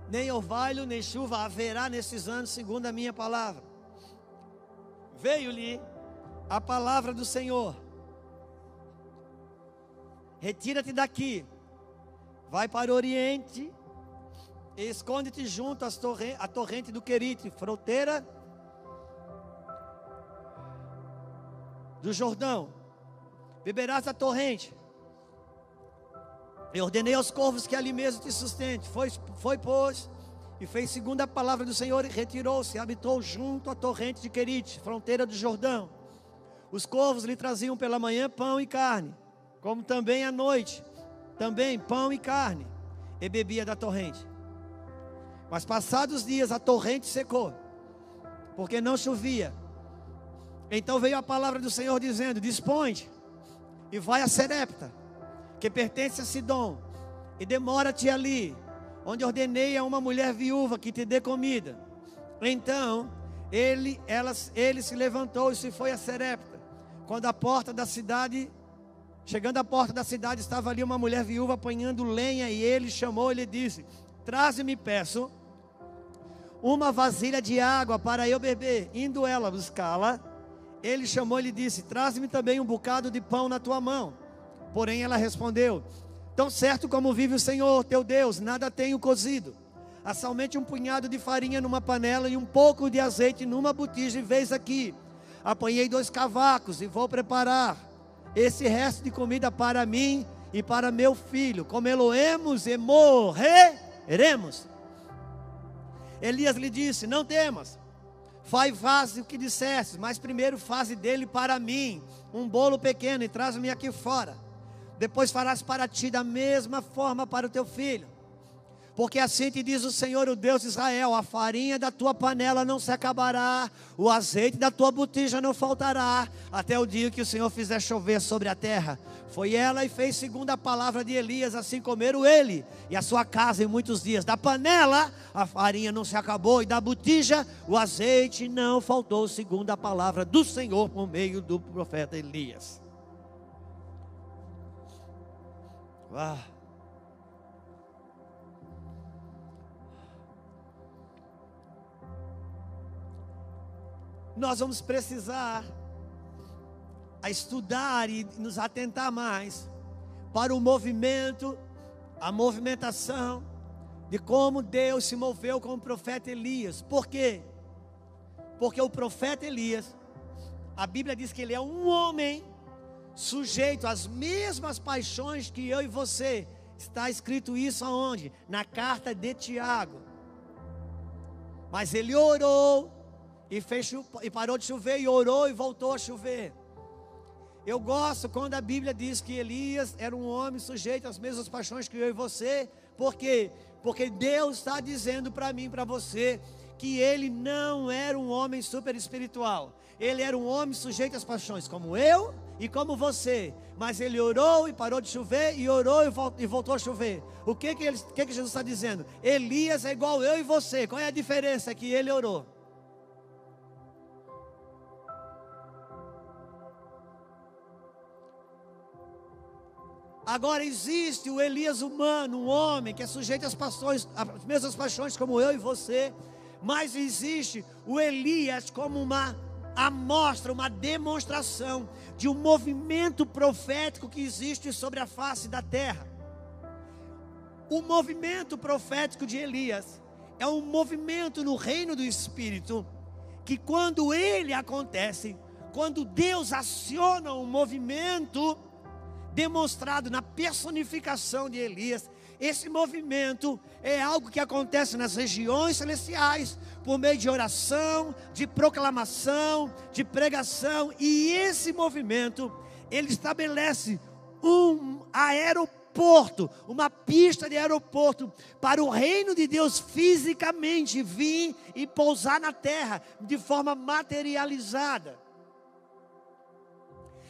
Nem orvalho, nem chuva haverá nestes anos, segundo a minha palavra. Veio-lhe a palavra do Senhor: retira-te daqui, vai para o oriente, e esconde-te junto à torrente do Querite, fronteira do Jordão. Beberás da torrente. Eu ordenei aos corvos que ali mesmo te sustente. Foi, pois, e fez segundo a palavra do Senhor, e retirou-se, habitou junto à torrente de Querite, fronteira do Jordão. Os corvos lhe traziam pela manhã pão e carne, como também à noite, também pão e carne, e bebia da torrente. Mas passados dias a torrente secou, porque não chovia. Então veio a palavra do Senhor dizendo: dispõe-te e vai a Serepta, que pertence a Sidom, e demora-te ali, onde ordenei a uma mulher viúva que te dê comida. Então ele se levantou e se foi a Serepta. Chegando à porta da cidade, estava ali uma mulher viúva apanhando lenha, e ele chamou e lhe disse: traze-me, peço, uma vasilha de água para eu beber. Indo ela buscá-la, ele chamou e lhe disse: traze-me também um bocado de pão na tua mão. Porém ela respondeu: tão certo como vive o Senhor teu Deus, nada tenho cozido. há somente um punhado de farinha numa panela e um pouco de azeite numa botija, e vês aqui, apanhei 2 cavacos e vou preparar esse resto de comida para mim e para meu filho, comê-lo-emos e morreremos. Elias lhe disse: não temas, faze o que disseste, mas primeiro faze dele para mim um bolo pequeno e traz-me aqui fora. Depois farás para ti da mesma forma para o teu filho. Porque assim te diz o Senhor, o Deus de Israel: a farinha da tua panela não se acabará, o azeite da tua botija não faltará, até o dia que o Senhor fizer chover sobre a terra. Foi ela e fez segundo a palavra de Elias, assim comeram ele e a sua casa em muitos dias. Da panela a farinha não se acabou, e da botija o azeite não faltou, segundo a palavra do Senhor por meio do profeta Elias. Nós vamos precisar estudar e nos atentar mais para o movimento, a movimentação de como Deus se moveu com o profeta Elias. Por quê? Porque o profeta Elias, a Bíblia diz que ele é um homem sujeito às mesmas paixões que eu e você. Está escrito isso aonde? Na carta de Tiago. Mas ele orou e parou de chover, e orou e voltou a chover. Eu gosto quando a Bíblia diz que Elias era um homem sujeito às mesmas paixões que eu e você. Por quê? Porque Deus está dizendo para mim e para você que ele não era um homem super espiritual. Ele era um homem sujeito às paixões, como eu e como você. Mas ele orou e parou de chover, e orou e voltou a chover. O que Jesus está dizendo? Elias é igual eu e você. Qual é a diferença? É que ele orou. Agora existe o Elias humano, um homem que é sujeito às paixões, às mesmas paixões como eu e você. Mas existe o Elias como uma amostra, uma demonstração de um movimento profético que existe sobre a face da terra. O movimento profético de Elias é um movimento no reino do Espírito, que quando ele acontece, quando Deus aciona um movimento demonstrado na personificação de Elias, esse movimento é algo que acontece nas regiões celestiais, por meio de oração, de proclamação, de pregação. E esse movimento, ele estabelece um aeroporto, uma pista de aeroporto, para o reino de Deus fisicamente vir e pousar na terra, de forma materializada.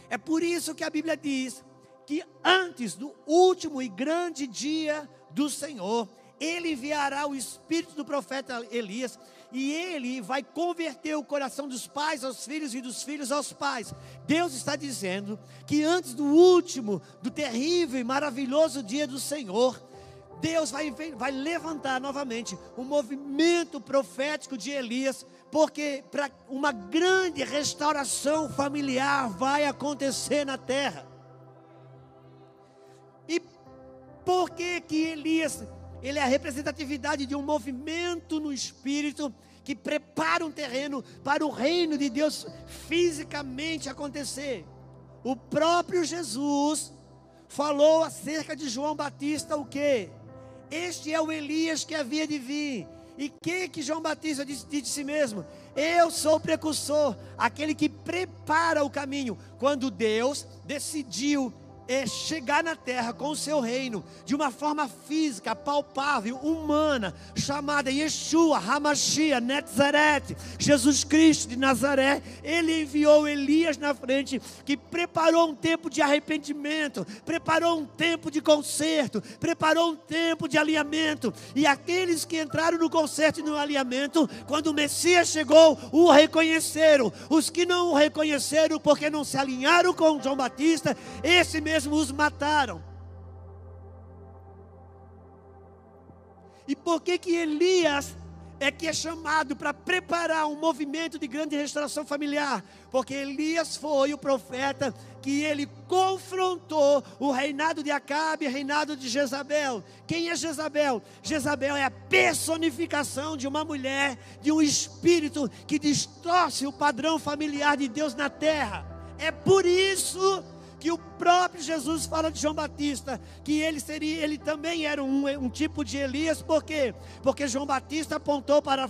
É por isso que a Bíblia diz que antes do último e grande dia do Senhor, ele enviará o espírito do profeta Elias, e ele vai converter o coração dos pais aos filhos e dos filhos aos pais. Deus está dizendo que antes do último, do terrível e maravilhoso dia do Senhor, Deus vai levantar novamente um movimento profético de Elias, porque para uma grande restauração familiar vai acontecer na terra. E por que Elias, ele é a representatividade de um movimento no Espírito, que prepara um terreno para o reino de Deus fisicamente acontecer? O próprio Jesus falou acerca de João Batista o quê? Este é o Elias que havia de vir. E que João Batista disse de si mesmo? Eu sou o precursor, aquele que prepara o caminho. Quando Deus decidiu chegar na terra com o seu reino, de uma forma física, palpável, humana, chamada Yeshua, Hamashia, Nazarete, Jesus Cristo de Nazaré, ele enviou Elias na frente, que preparou um tempo de arrependimento, preparou um tempo de conserto, preparou um tempo de alinhamento, e aqueles que entraram no conserto e no alinhamento, quando o Messias chegou, o reconheceram. Os que não o reconheceram, porque não se alinharam com João Batista, esse mesmo os mataram. E por que Elias é que é chamado para preparar um movimento de grande restauração familiar, porque Elias foi o profeta que ele confrontou o reinado de Acabe e o reinado de Jezabel. Quem é Jezabel? Jezabel é a personificação de uma mulher, de um espírito que distorce o padrão familiar de Deus na terra. É por isso que o próprio Jesus fala de João Batista, que ele também era um tipo de Elias. Por quê? Porque João Batista apontou para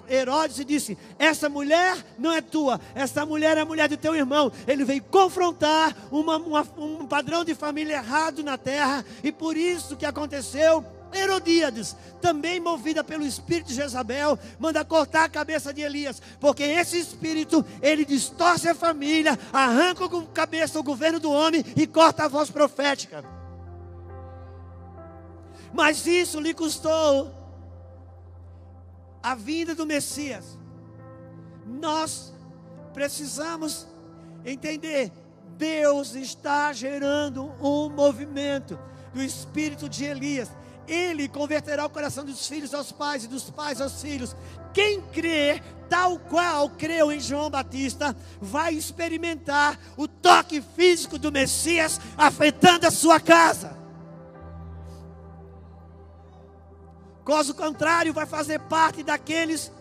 Herodes e disse: essa mulher não é tua, essa mulher é a mulher do teu irmão. Ele veio confrontar um padrão de família errado na terra, e por isso que aconteceu. Herodíades, também movida pelo espírito de Jezabel, manda cortar a cabeça de Elias, porque esse espírito, ele distorce a família, arranca a cabeça do governo do homem e corta a voz profética. Mas isso lhe custou a vinda do Messias. Nós precisamos entender, Deus está gerando um movimento do espírito de Elias. Ele converterá o coração dos filhos aos pais e dos pais aos filhos. Quem crê, tal qual creu em João Batista, vai experimentar o toque físico do Messias afetando a sua casa. Caso contrário, vai fazer parte daqueles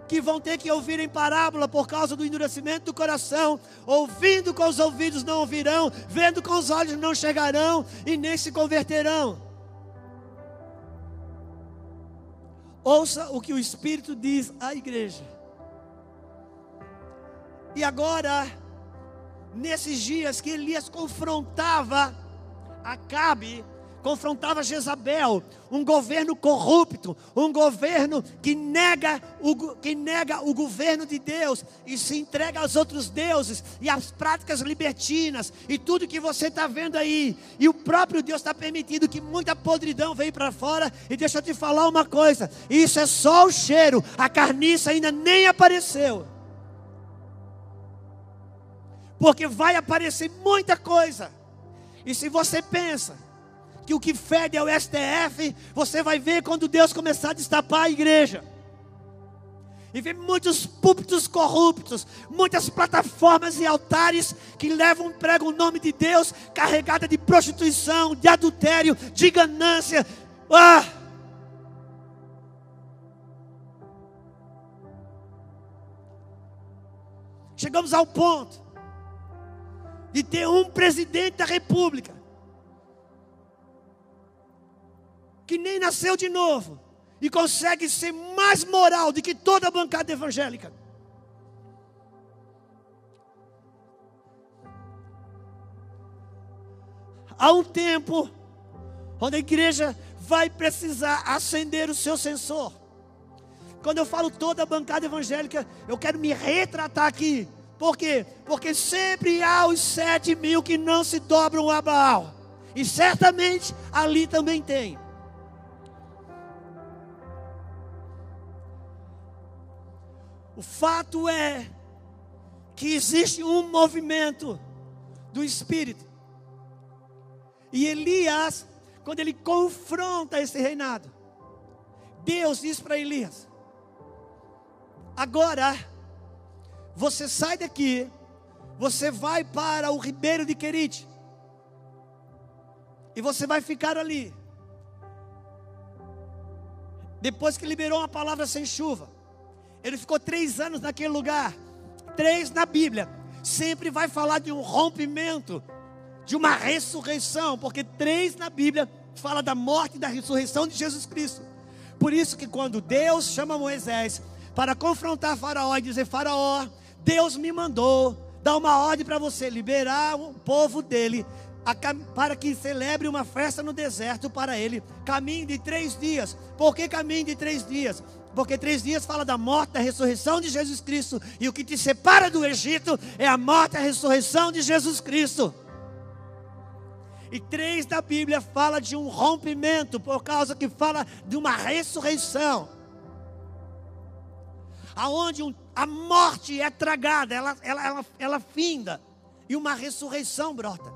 que vão ter que ouvir em parábola por causa do endurecimento do coração. Ouvindo com os ouvidos não ouvirão, vendo com os olhos não chegarão e nem se converterão. Ouça o que o Espírito diz à igreja. E agora, nesses dias que Elias confrontava Acabe, confrontava Jezabel, um governo corrupto, um governo que nega o governo de Deus e se entrega aos outros deuses e às práticas libertinas e tudo que você está vendo aí. E o próprio Deus está permitindo que muita podridão venha para fora. E deixa eu te falar uma coisa, isso é só o cheiro, a carniça ainda nem apareceu, porque vai aparecer muita coisa. E se você pensa que o que fede é o STF, você vai ver quando Deus começar a destapar a igreja. E ver muitos púlpitos corruptos, muitas plataformas e altares que pregam o nome de Deus, carregada de prostituição, de adultério, de ganância. Chegamos ao ponto de ter um presidente da república que nem nasceu de novo e consegue ser mais moral do que toda a bancada evangélica. Há um tempo onde a igreja vai precisar acender o seu sensor. Quando eu falo toda a bancada evangélica, eu quero me retratar aqui. Por quê? Porque sempre há os 7.000 que não se dobram a Baal. E certamente ali também tem. O fato é que existe um movimento do Espírito. E Elias, quando ele confronta esse reinado, Deus diz para Elias: agora, você sai daqui, você vai para o ribeiro de Querite, e você vai ficar ali. Depois que liberou uma palavra sem chuva, ele ficou 3 anos naquele lugar. 3 na Bíblia sempre vai falar de um rompimento, de uma ressurreição, porque 3 na Bíblia fala da morte e da ressurreição de Jesus Cristo. Por isso que quando Deus chama Moisés para confrontar Faraó e dizer: Faraó, Deus me mandou dar uma ordem para você liberar o povo dele, para que celebre uma festa no deserto para ele, caminho de 3 dias. Por que caminho de 3 dias? Porque 3 dias fala da morte, da ressurreição de Jesus Cristo. E o que te separa do Egito é a morte e a ressurreição de Jesus Cristo. E 3 da Bíblia fala de um rompimento, por causa que fala de uma ressurreição, aonde a morte é tragada, ela finda, e uma ressurreição brota.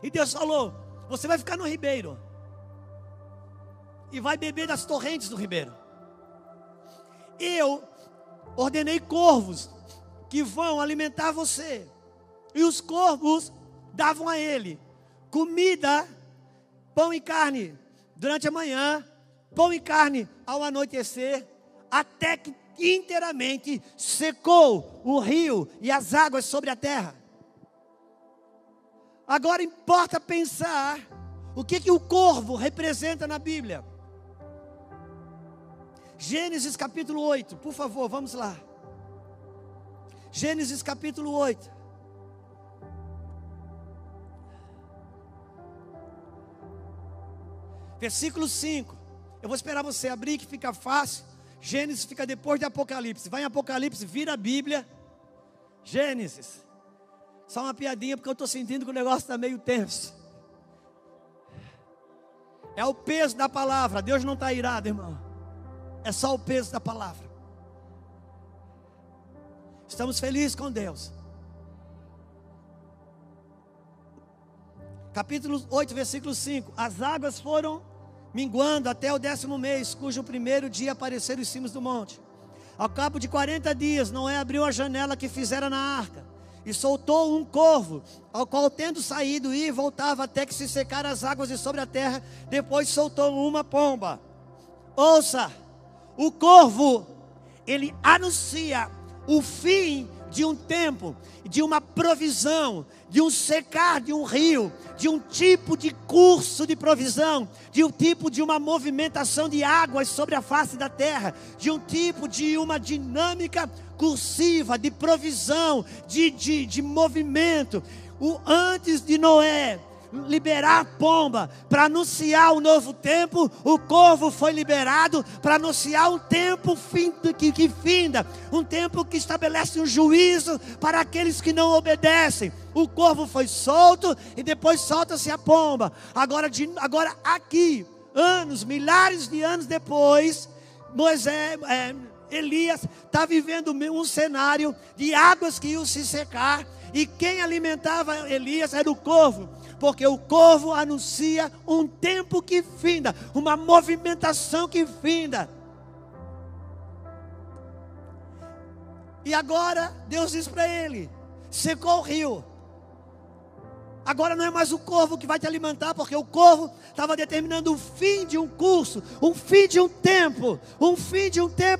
E Deus falou: você vai ficar no ribeiro. e vai beber das torrentes do ribeiro. Eu ordenei corvos que vão alimentar você. E os corvos davam a ele comida, pão e carne durante a manhã, pão e carne ao anoitecer, até que inteiramente secou o rio e as águas sobre a terra. Agora importa pensar o que o corvo representa na Bíblia. Gênesis capítulo 8, por favor, vamos lá. Gênesis capítulo 8. Versículo 5. Eu vou esperar você abrir que fica fácil. Gênesis fica depois de Apocalipse. Vai em Apocalipse, vira a Bíblia. Gênesis. Só uma piadinha porque eu estou sentindo que o negócio está meio tenso. É o peso da palavra. Deus não está irado, irmão. É só o peso da palavra. Estamos felizes com Deus. Capítulo 8, versículo 5. As águas foram minguando até o 10º mês, cujo primeiro dia apareceram os cimos do monte. Ao cabo de 40 dias, Noé abriu a janela que fizera na arca e soltou um corvo, ao qual, tendo saído, ia e voltava até que se secaram as águas de sobre a terra. Depois soltou uma pomba. Ouça, o corvo, ele anuncia o fim de um tempo, de uma provisão, de um secar de um rio, de um tipo de curso de provisão, de um tipo de uma movimentação de águas sobre a face da terra, de um tipo de uma dinâmica cursiva, de provisão, de movimento. Antes de Noé liberar a pomba para anunciar o novo tempo, o corvo foi liberado para anunciar um tempo que finda, um tempo que estabelece um juízo para aqueles que não obedecem. O corvo foi solto e depois solta-se a pomba. Agora aqui, milhares de anos depois, Elias está vivendo um cenário de águas que iam se secar, e quem alimentava Elias era o corvo. Porque o corvo anuncia um tempo que finda, uma movimentação que finda. E agora Deus diz para ele: secou o rio. Agora não é mais o corvo que vai te alimentar, porque o corvo estava determinando o fim de um curso, um fim de um tempo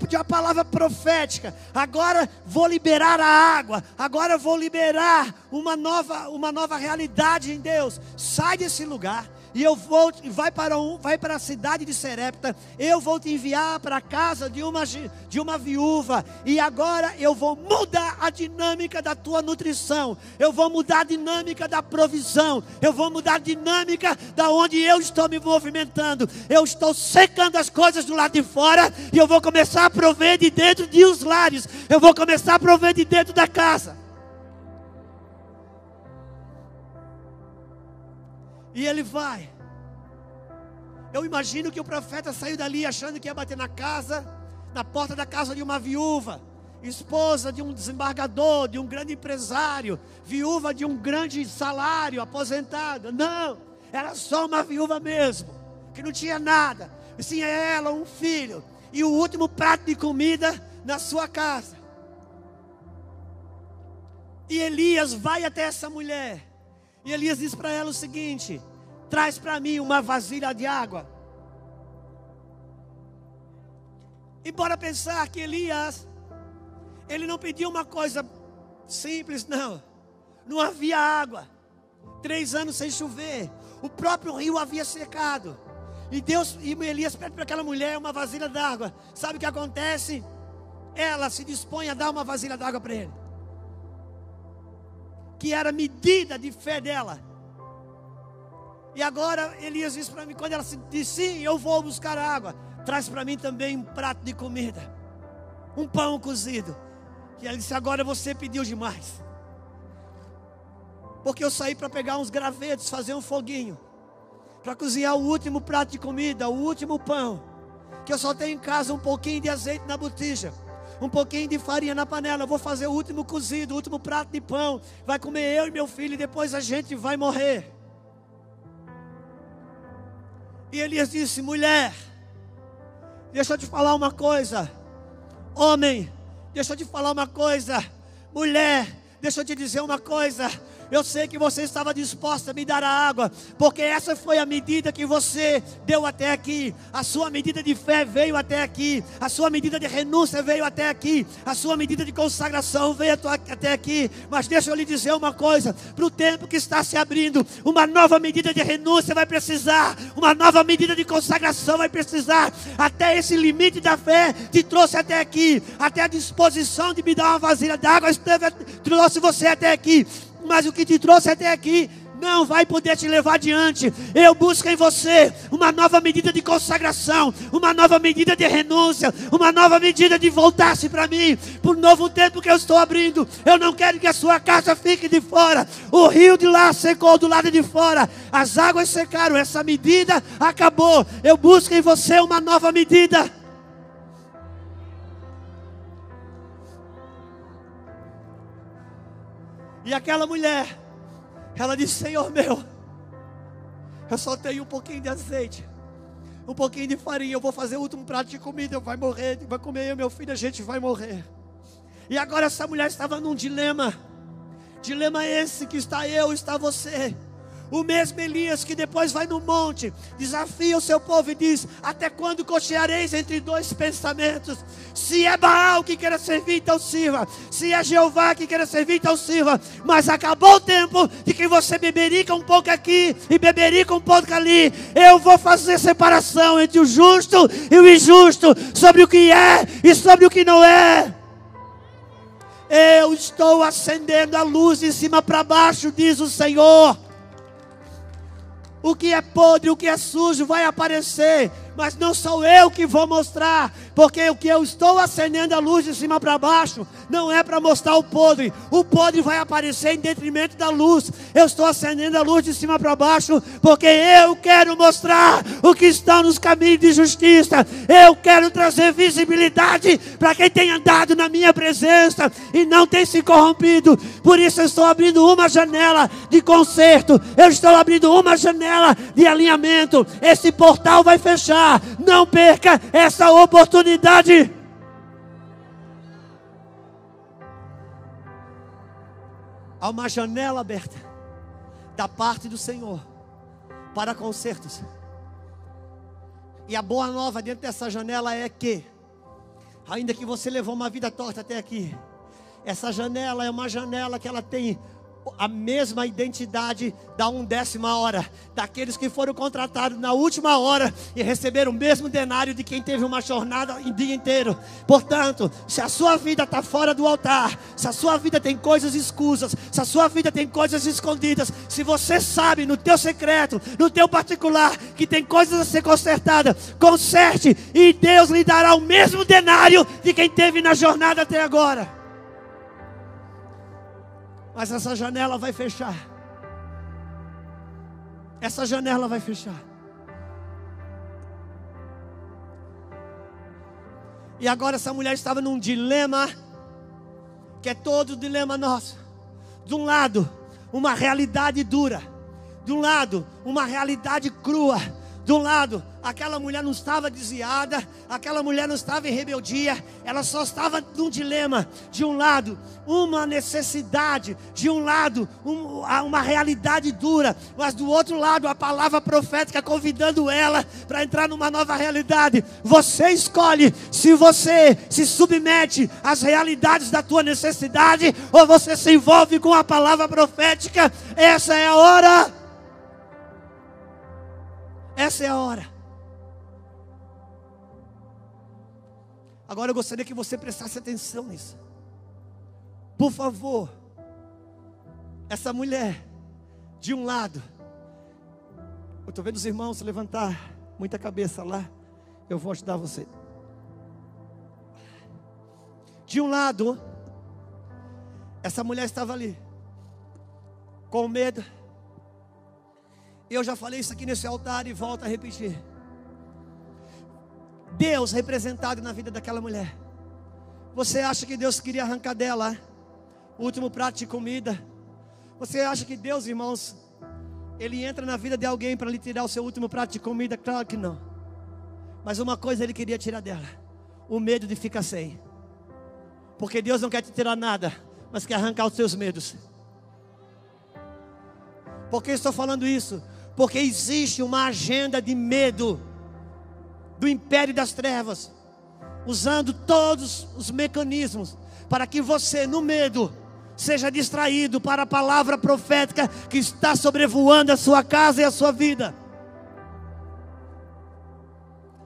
de uma palavra profética. Agora vou liberar a água, agora vou liberar uma nova realidade em Deus. Sai desse lugar e vai para a cidade de Serepta. Eu vou te enviar para a casa de uma viúva, e agora eu vou mudar a dinâmica da tua nutrição, eu vou mudar a dinâmica da provisão, eu vou mudar a dinâmica da onde eu estou me movimentando. Eu estou secando as coisas do lado de fora e eu vou começar a prover de dentro dos lares, eu vou começar a prover de dentro da casa. E ele vai. Eu imagino que o profeta saiu dali achando que ia bater na porta da casa de uma viúva, esposa de um desembargador, de um grande empresário, viúva de um grande salário, aposentada. Não, era só uma viúva mesmo, que não tinha nada. E sim, ela, um filho e o último prato de comida na sua casa. E Elias vai até essa mulher. E Elias diz para ela o seguinte: traz para mim uma vasilha de água. E bora pensar que Elias, ele não pediu uma coisa simples, não. Não havia água. 3 anos sem chover. O próprio rio havia secado. E Elias pede para aquela mulher uma vasilha d'água. Sabe o que acontece? Ela se dispõe a dar uma vasilha d'água para ele, que era a medida de fé dela. E agora Elias disse para mim, quando ela disse sim, eu vou buscar água, traz para mim também um prato de comida, um pão cozido. E ela disse: agora você pediu demais, porque eu saí para pegar uns gravetos, fazer um foguinho, para cozinhar o último prato de comida, o último pão, que eu só tenho em casa um pouquinho de azeite na botija, um pouquinho de farinha na panela. Eu vou fazer o último cozido, o último prato de pão, vai comer eu e meu filho, e depois a gente vai morrer. E Elias disse: mulher, deixa eu te falar uma coisa. Homem, deixa eu te falar uma coisa. Mulher, deixa eu te dizer uma coisa. Eu sei que você estava disposta a me dar a água, porque essa foi a medida que você deu até aqui. A sua medida de fé veio até aqui. A sua medida de renúncia veio até aqui. A sua medida de consagração veio até aqui. Mas deixa eu lhe dizer uma coisa. Para o tempo que está se abrindo, uma nova medida de renúncia vai precisar. Uma nova medida de consagração vai precisar. Até esse limite da fé te trouxe até aqui. Até a disposição de me dar uma vasilha d'água trouxe você até aqui. Mas o que te trouxe até aqui não vai poder te levar adiante. Eu busco em você uma nova medida de consagração, uma nova medida de renúncia, uma nova medida de voltar-se para mim, por um novo tempo que eu estou abrindo. Eu não quero que a sua casa fique de fora. O rio de lá secou do lado de fora, as águas secaram, essa medida acabou. Eu busco em você uma nova medida. E aquela mulher, ela disse: Senhor meu, eu só tenho um pouquinho de azeite, um pouquinho de farinha. Eu vou fazer o último prato de comida, vai morrer, vai comer eu e meu filho, a gente vai morrer. E agora essa mulher estava num dilema. Dilema esse que está eu, está você. O mesmo Elias que depois vai no monte, desafia o seu povo e diz: até quando cocheareis entre dois pensamentos? Se é Baal que queira servir, então sirva. Se é Jeová que queira servir, então sirva. Mas acabou o tempo de que você beberica um pouco aqui e beberica um pouco ali. Eu vou fazer separação entre o justo e o injusto, sobre o que é e sobre o que não é. Eu estou acendendo a luz de cima para baixo, diz o Senhor. O que é podre, o que é sujo vai aparecer, mas não sou eu que vou mostrar, porque o que eu estou acendendo a luz de cima para baixo não é para mostrar o podre vai aparecer em detrimento da luz. Eu estou acendendo a luz de cima para baixo, porque eu quero mostrar o que está nos caminhos de justiça. Eu quero trazer visibilidade para quem tem andado na minha presença e não tem se corrompido. Por isso eu estou abrindo uma janela de conserto, eu estou abrindo uma janela de alinhamento. Esse portal vai fechar, não perca essa oportunidade. Há uma janela aberta da parte do Senhor para consertos. E a boa nova dentro dessa janela é que, ainda que você levou uma vida torta até aqui, essa janela é uma janela que ela tem a mesma identidade da 1/10 hora, daqueles que foram contratados na última hora e receberam o mesmo denário de quem teve uma jornada em dia inteiro. Portanto, se a sua vida está fora do altar, se a sua vida tem coisas escusas, se a sua vida tem coisas escondidas, se você sabe no teu secreto, no teu particular, que tem coisas a ser consertadas, conserte, e Deus lhe dará o mesmo denário de quem teve na jornada até agora. Mas essa janela vai fechar. Essa janela vai fechar. E agora essa mulher estava num dilema, que é todo o dilema nosso. De um lado, uma realidade dura. De um lado, uma realidade crua. De um lado, aquela mulher não estava desviada, aquela mulher não estava em rebeldia, ela só estava num dilema. De um lado, uma necessidade, de um lado, uma realidade dura, mas do outro lado, a palavra profética convidando ela para entrar numa nova realidade. Você escolhe se você se submete às realidades da tua necessidade, ou você se envolve com a palavra profética. Essa é a hora. Essa é a hora. Agora eu gostaria que você prestasse atenção nisso. Por favor. Essa mulher, de um lado, eu estou vendo os irmãos levantar muita cabeça lá. Eu vou ajudar você. De um lado, essa mulher estava ali, com medo. Eu já falei isso aqui nesse altar e volto a repetir. Deus representado na vida daquela mulher. Você acha que Deus queria arrancar dela o último prato de comida? Você acha que Deus, irmãos, Ele entra na vida de alguém para lhe tirar o seu último prato de comida? Claro que não. Mas uma coisa ele queria tirar dela: o medo de ficar sem. Porque Deus não quer te tirar nada, mas quer arrancar os seus medos. Por que estou falando isso? Porque existe uma agenda de medo do império das trevas, usando todos os mecanismos para que você, no medo, seja distraído para a palavra profética que está sobrevoando a sua casa e a sua vida.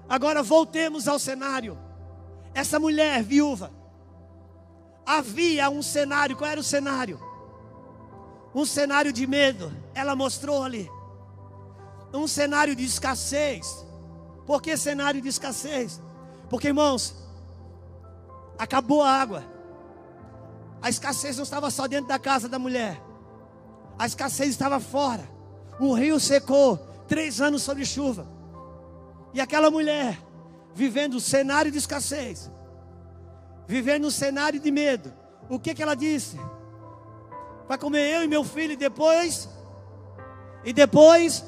Agora voltemos ao cenário. Essa mulher viúva, havia um cenário. Qual era o cenário? Um cenário de medo. Ela mostrou ali um cenário de escassez. Por que cenário de escassez? Porque, irmãos, acabou a água. A escassez não estava só dentro da casa da mulher, a escassez estava fora. O rio secou, 3 anos sob chuva. E aquela mulher, vivendo um cenário de escassez, vivendo um cenário de medo, o que ela disse? Vai comer eu e meu filho e depois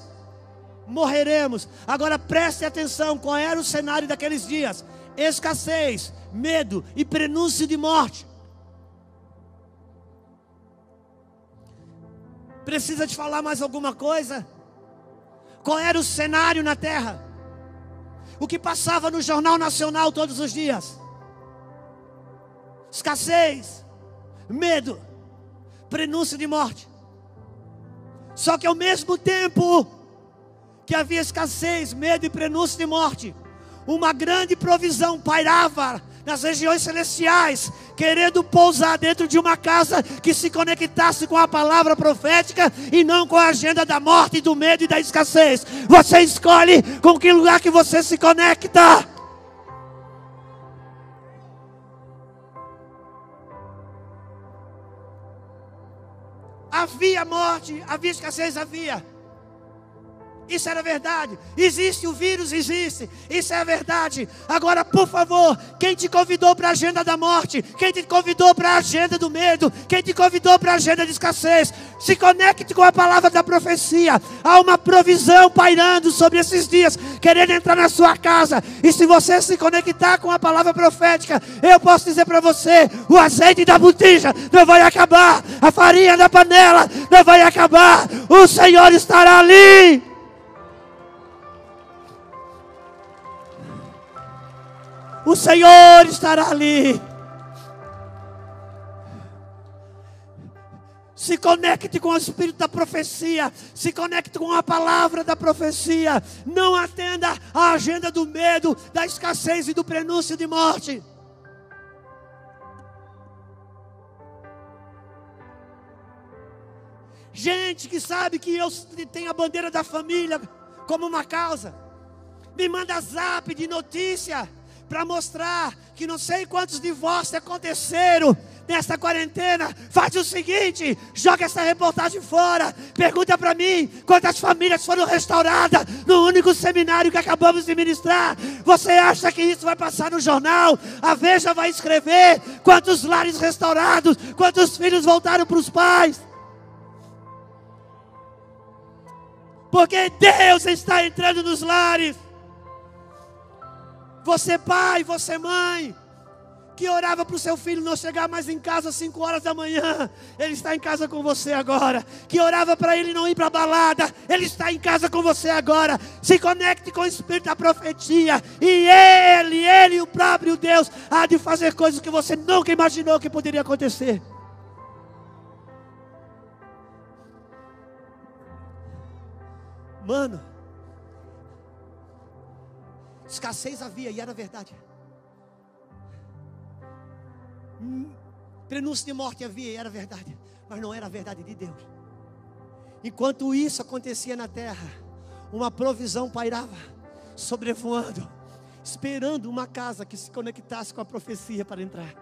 morreremos. Agora preste atenção, qual era o cenário daqueles dias? Escassez, medo e prenúncio de morte. Precisa te falar mais alguma coisa? Qual era o cenário na terra? O que passava no Jornal Nacional todos os dias? Escassez, medo, prenúncio de morte. Só que ao mesmo tempo que havia escassez, medo e prenúncio de morte, uma grande provisão pairava nas regiões celestiais, querendo pousar dentro de uma casa que se conectasse com a palavra profética e não com a agenda da morte, do medo e da escassez. Você escolhe com que lugar que você se conecta. Havia morte, havia escassez, havia. Isso era verdade. Existe o vírus, existe. Isso é a verdade. Agora, por favor, quem te convidou para a agenda da morte? Quem te convidou para a agenda do medo? Quem te convidou para a agenda de escassez? Se conecte com a palavra da profecia. Há uma provisão pairando sobre esses dias, querendo entrar na sua casa. E se você se conectar com a palavra profética, eu posso dizer para você: o azeite da botija não vai acabar, a farinha da panela não vai acabar. O Senhor estará ali. O Senhor estará ali. Se conecte com o Espírito da profecia. Se conecte com a palavra da profecia. Não atenda à agenda do medo, da escassez e do prenúncio de morte. Gente que sabe que eu tenho a bandeira da família como uma causa, me manda zap de notícia para mostrar que não sei quantos divórcios aconteceram nesta quarentena. Faz o seguinte: joga essa reportagem fora. Pergunta para mim quantas famílias foram restauradas no único seminário que acabamos de ministrar. Você acha que isso vai passar no jornal? A Veja vai escrever quantos lares restaurados, quantos filhos voltaram para os pais. Porque Deus está entrando nos lares. Você pai, você mãe, que orava para o seu filho não chegar mais em casa às 5 horas da manhã, ele está em casa com você agora. Que orava para ele não ir para a balada, ele está em casa com você agora. Se conecte com o Espírito da profecia, e Ele, o próprio Deus, há de fazer coisas que você nunca imaginou que poderia acontecer. Mano, escassez havia e era verdade. Prenúncio de morte havia e era verdade, mas não era a verdade de Deus. Enquanto isso acontecia na terra, uma provisão pairava, sobrevoando, esperando uma casa que se conectasse com a profecia para entrar.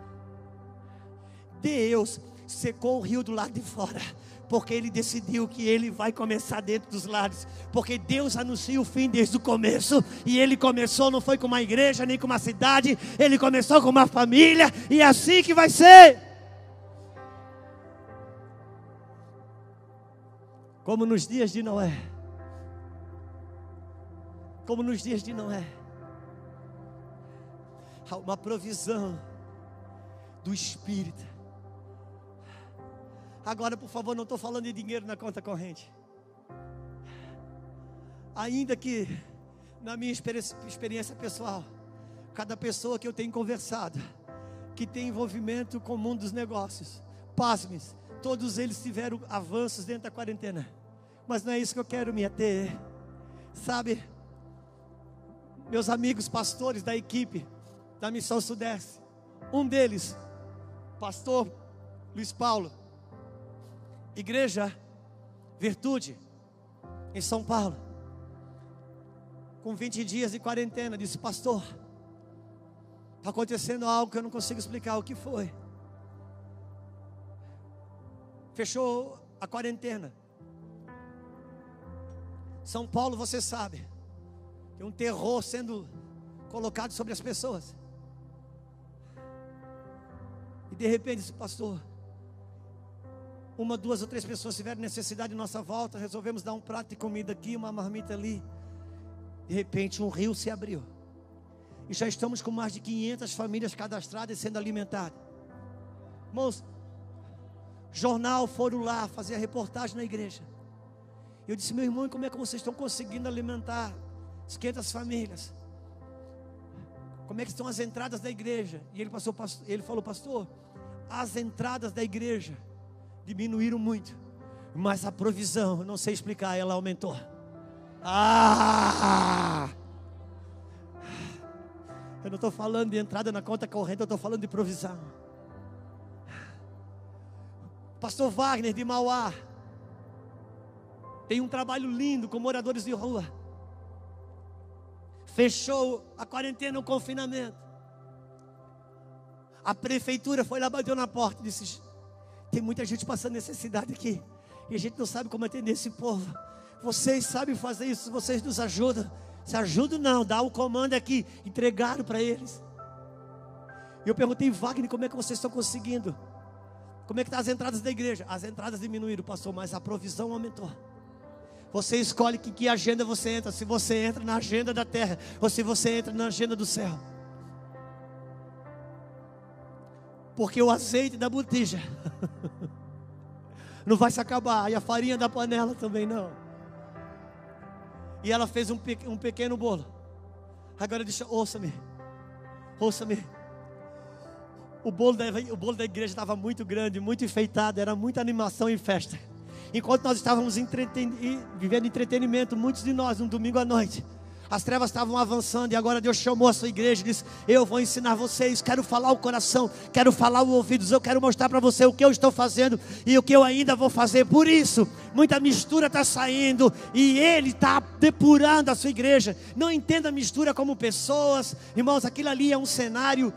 Deus secou o rio do lado de fora, porque Ele decidiu que Ele vai começar dentro dos lares. Porque Deus anuncia o fim desde o começo. E Ele começou, não foi com uma igreja, nem com uma cidade. Ele começou com uma família. E é assim que vai ser. Como nos dias de Noé. Como nos dias de Noé. Há uma provisão do Espírito. Agora, por favor, não estou falando de dinheiro na conta corrente. Ainda que, na minha experiência pessoal, cada pessoa que eu tenho conversado, que tem envolvimento com o mundo dos negócios, pasme, todos eles tiveram avanços dentro da quarentena. Mas não é isso que eu quero me ater. Sabe, meus amigos pastores da equipe da Missão Sudeste, um deles, pastor Luiz Paulo, Igreja Virtude, em São Paulo, com 20 dias de quarentena, disse: pastor, está acontecendo algo que eu não consigo explicar o que foi. Fechou a quarentena. São Paulo, você sabe, tem um terror sendo colocado sobre as pessoas. E de repente disse: pastor, uma, duas ou três pessoas tiveram necessidade de nossa volta, resolvemos dar um prato de comida aqui, uma marmita ali. De repente um rio se abriu, e já estamos com mais de 500 famílias cadastradas e sendo alimentadas. Irmãos, jornal foram lá fazer a reportagem na igreja. Eu disse: meu irmão, como é que vocês estão conseguindo alimentar as 500 famílias? Como é que estão as entradas da igreja? E ele falou: pastor, as entradas da igreja diminuíram muito, mas a provisão, eu não sei explicar, ela aumentou. Eu não estou falando de entrada na conta corrente, eu estou falando de provisão. Pastor Wagner de Mauá tem um trabalho lindo com moradores de rua. Fechou a quarentena, o confinamento. A prefeitura foi lá, bateu na porta e disse: tem muita gente passando necessidade aqui, e a gente não sabe como atender esse povo. Vocês sabem fazer isso, vocês nos ajudam. Se ajudam não, dá o comando aqui. Entregaram para eles. E eu perguntei: Wagner, como é que vocês estão conseguindo? Como é que estão as entradas da igreja? As entradas diminuíram, pastor, mas a provisão aumentou. Você escolhe que agenda você entra. Se você entra na agenda da terra, ou se você entra na agenda do céu. Porque o azeite da botija não vai se acabar, e a farinha da panela também não. E ela fez um pequeno bolo. Agora ouça-me. O bolo da igreja estava muito grande, muito enfeitado, era muita animação e festa. Enquanto nós estávamos vivendo entretenimento, muitos de nós, um domingo à noite, as trevas estavam avançando, e agora Deus chamou a sua igreja e disse: eu vou ensinar vocês, quero falar o coração, quero falar os ouvidos, eu quero mostrar para você o que eu estou fazendo e o que eu ainda vou fazer. Por isso, muita mistura está saindo, e Ele está depurando a sua igreja. Não entenda a mistura como pessoas, irmãos, aquilo ali é um cenário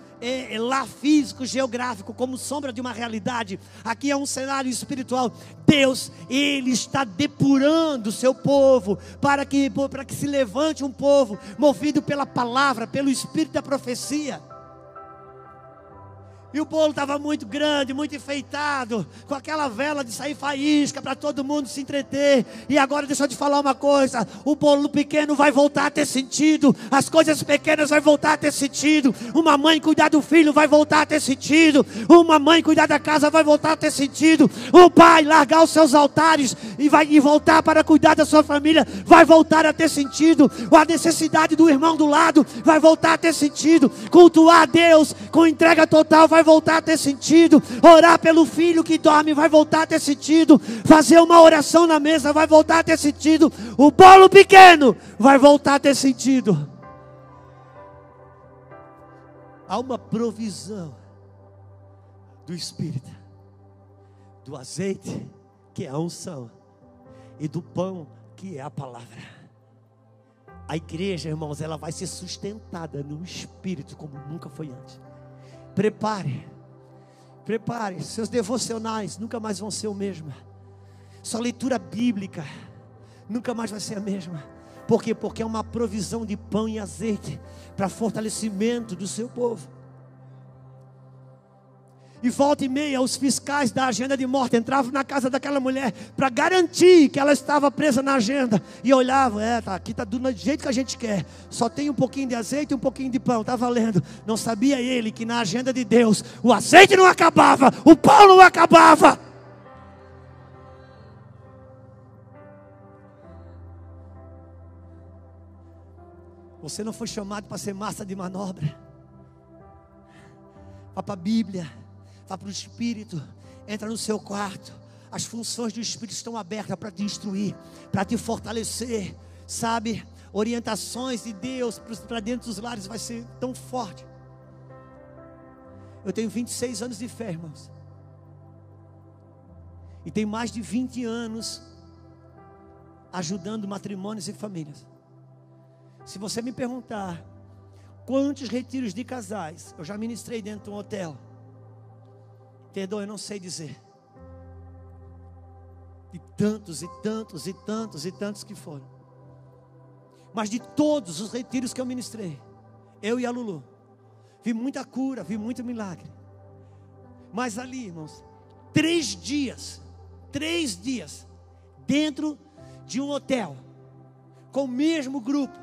lá físico, geográfico, como sombra de uma realidade. Aqui é um cenário espiritual. Deus, Ele está depurando o seu povo, para que se levante um povo movido pela palavra, pelo espírito da profecia. E o bolo estava muito grande, muito enfeitado, com aquela vela de sair faísca para todo mundo se entreter. E agora deixa eu te falar uma coisa: o bolo pequeno vai voltar a ter sentido, as coisas pequenas vai voltar a ter sentido. Uma mãe cuidar do filho vai voltar a ter sentido, uma mãe cuidar da casa vai voltar a ter sentido, o pai largar os seus altares e voltar para cuidar da sua família vai voltar a ter sentido. A necessidade do irmão do lado vai voltar a ter sentido. Cultuar a Deus com entrega total vai voltar a ter sentido. Orar pelo filho que dorme vai voltar a ter sentido. Fazer uma oração na mesa vai voltar a ter sentido. O bolo pequeno vai voltar a ter sentido. Há uma provisão do Espírito, do azeite, que é a unção, e do pão, que é a palavra. A igreja, irmãos, ela vai ser sustentada no Espírito como nunca foi antes. Prepare, seus devocionais nunca mais vão ser o mesmo. Sua leitura bíblica nunca mais vai ser a mesma. Por quê? Porque é uma provisão de pão e azeite para fortalecimento do seu povo. E volta e meia, os fiscais da agenda de morte entravam na casa daquela mulher para garantir que ela estava presa na agenda. E olhavam, aqui está do jeito que a gente quer. Só tem um pouquinho de azeite e um pouquinho de pão, está valendo. Não sabia ele que na agenda de Deus, o azeite não acabava, o pão não acabava. Você não foi chamado para ser massa de manobra. Vá para a Bíblia. Vá para o Espírito, entra no seu quarto. As funções do Espírito estão abertas para te instruir, para te fortalecer, sabe? Orientações de Deus para dentro dos lares vai ser tão forte. Eu tenho 26 anos de fé, irmãos, e tenho mais de 20 anos ajudando matrimônios e famílias. Se você me perguntar quantos retiros de casais eu já ministrei dentro de um hotel, perdoa, eu não sei dizer. De tantos e tantos e tantos e tantos que foram. Mas de todos os retiros que eu ministrei, eu e a Lulu, vi muita cura, vi muito milagre. Mas ali, irmãos, 3 dias, dentro de um hotel, com o mesmo grupo,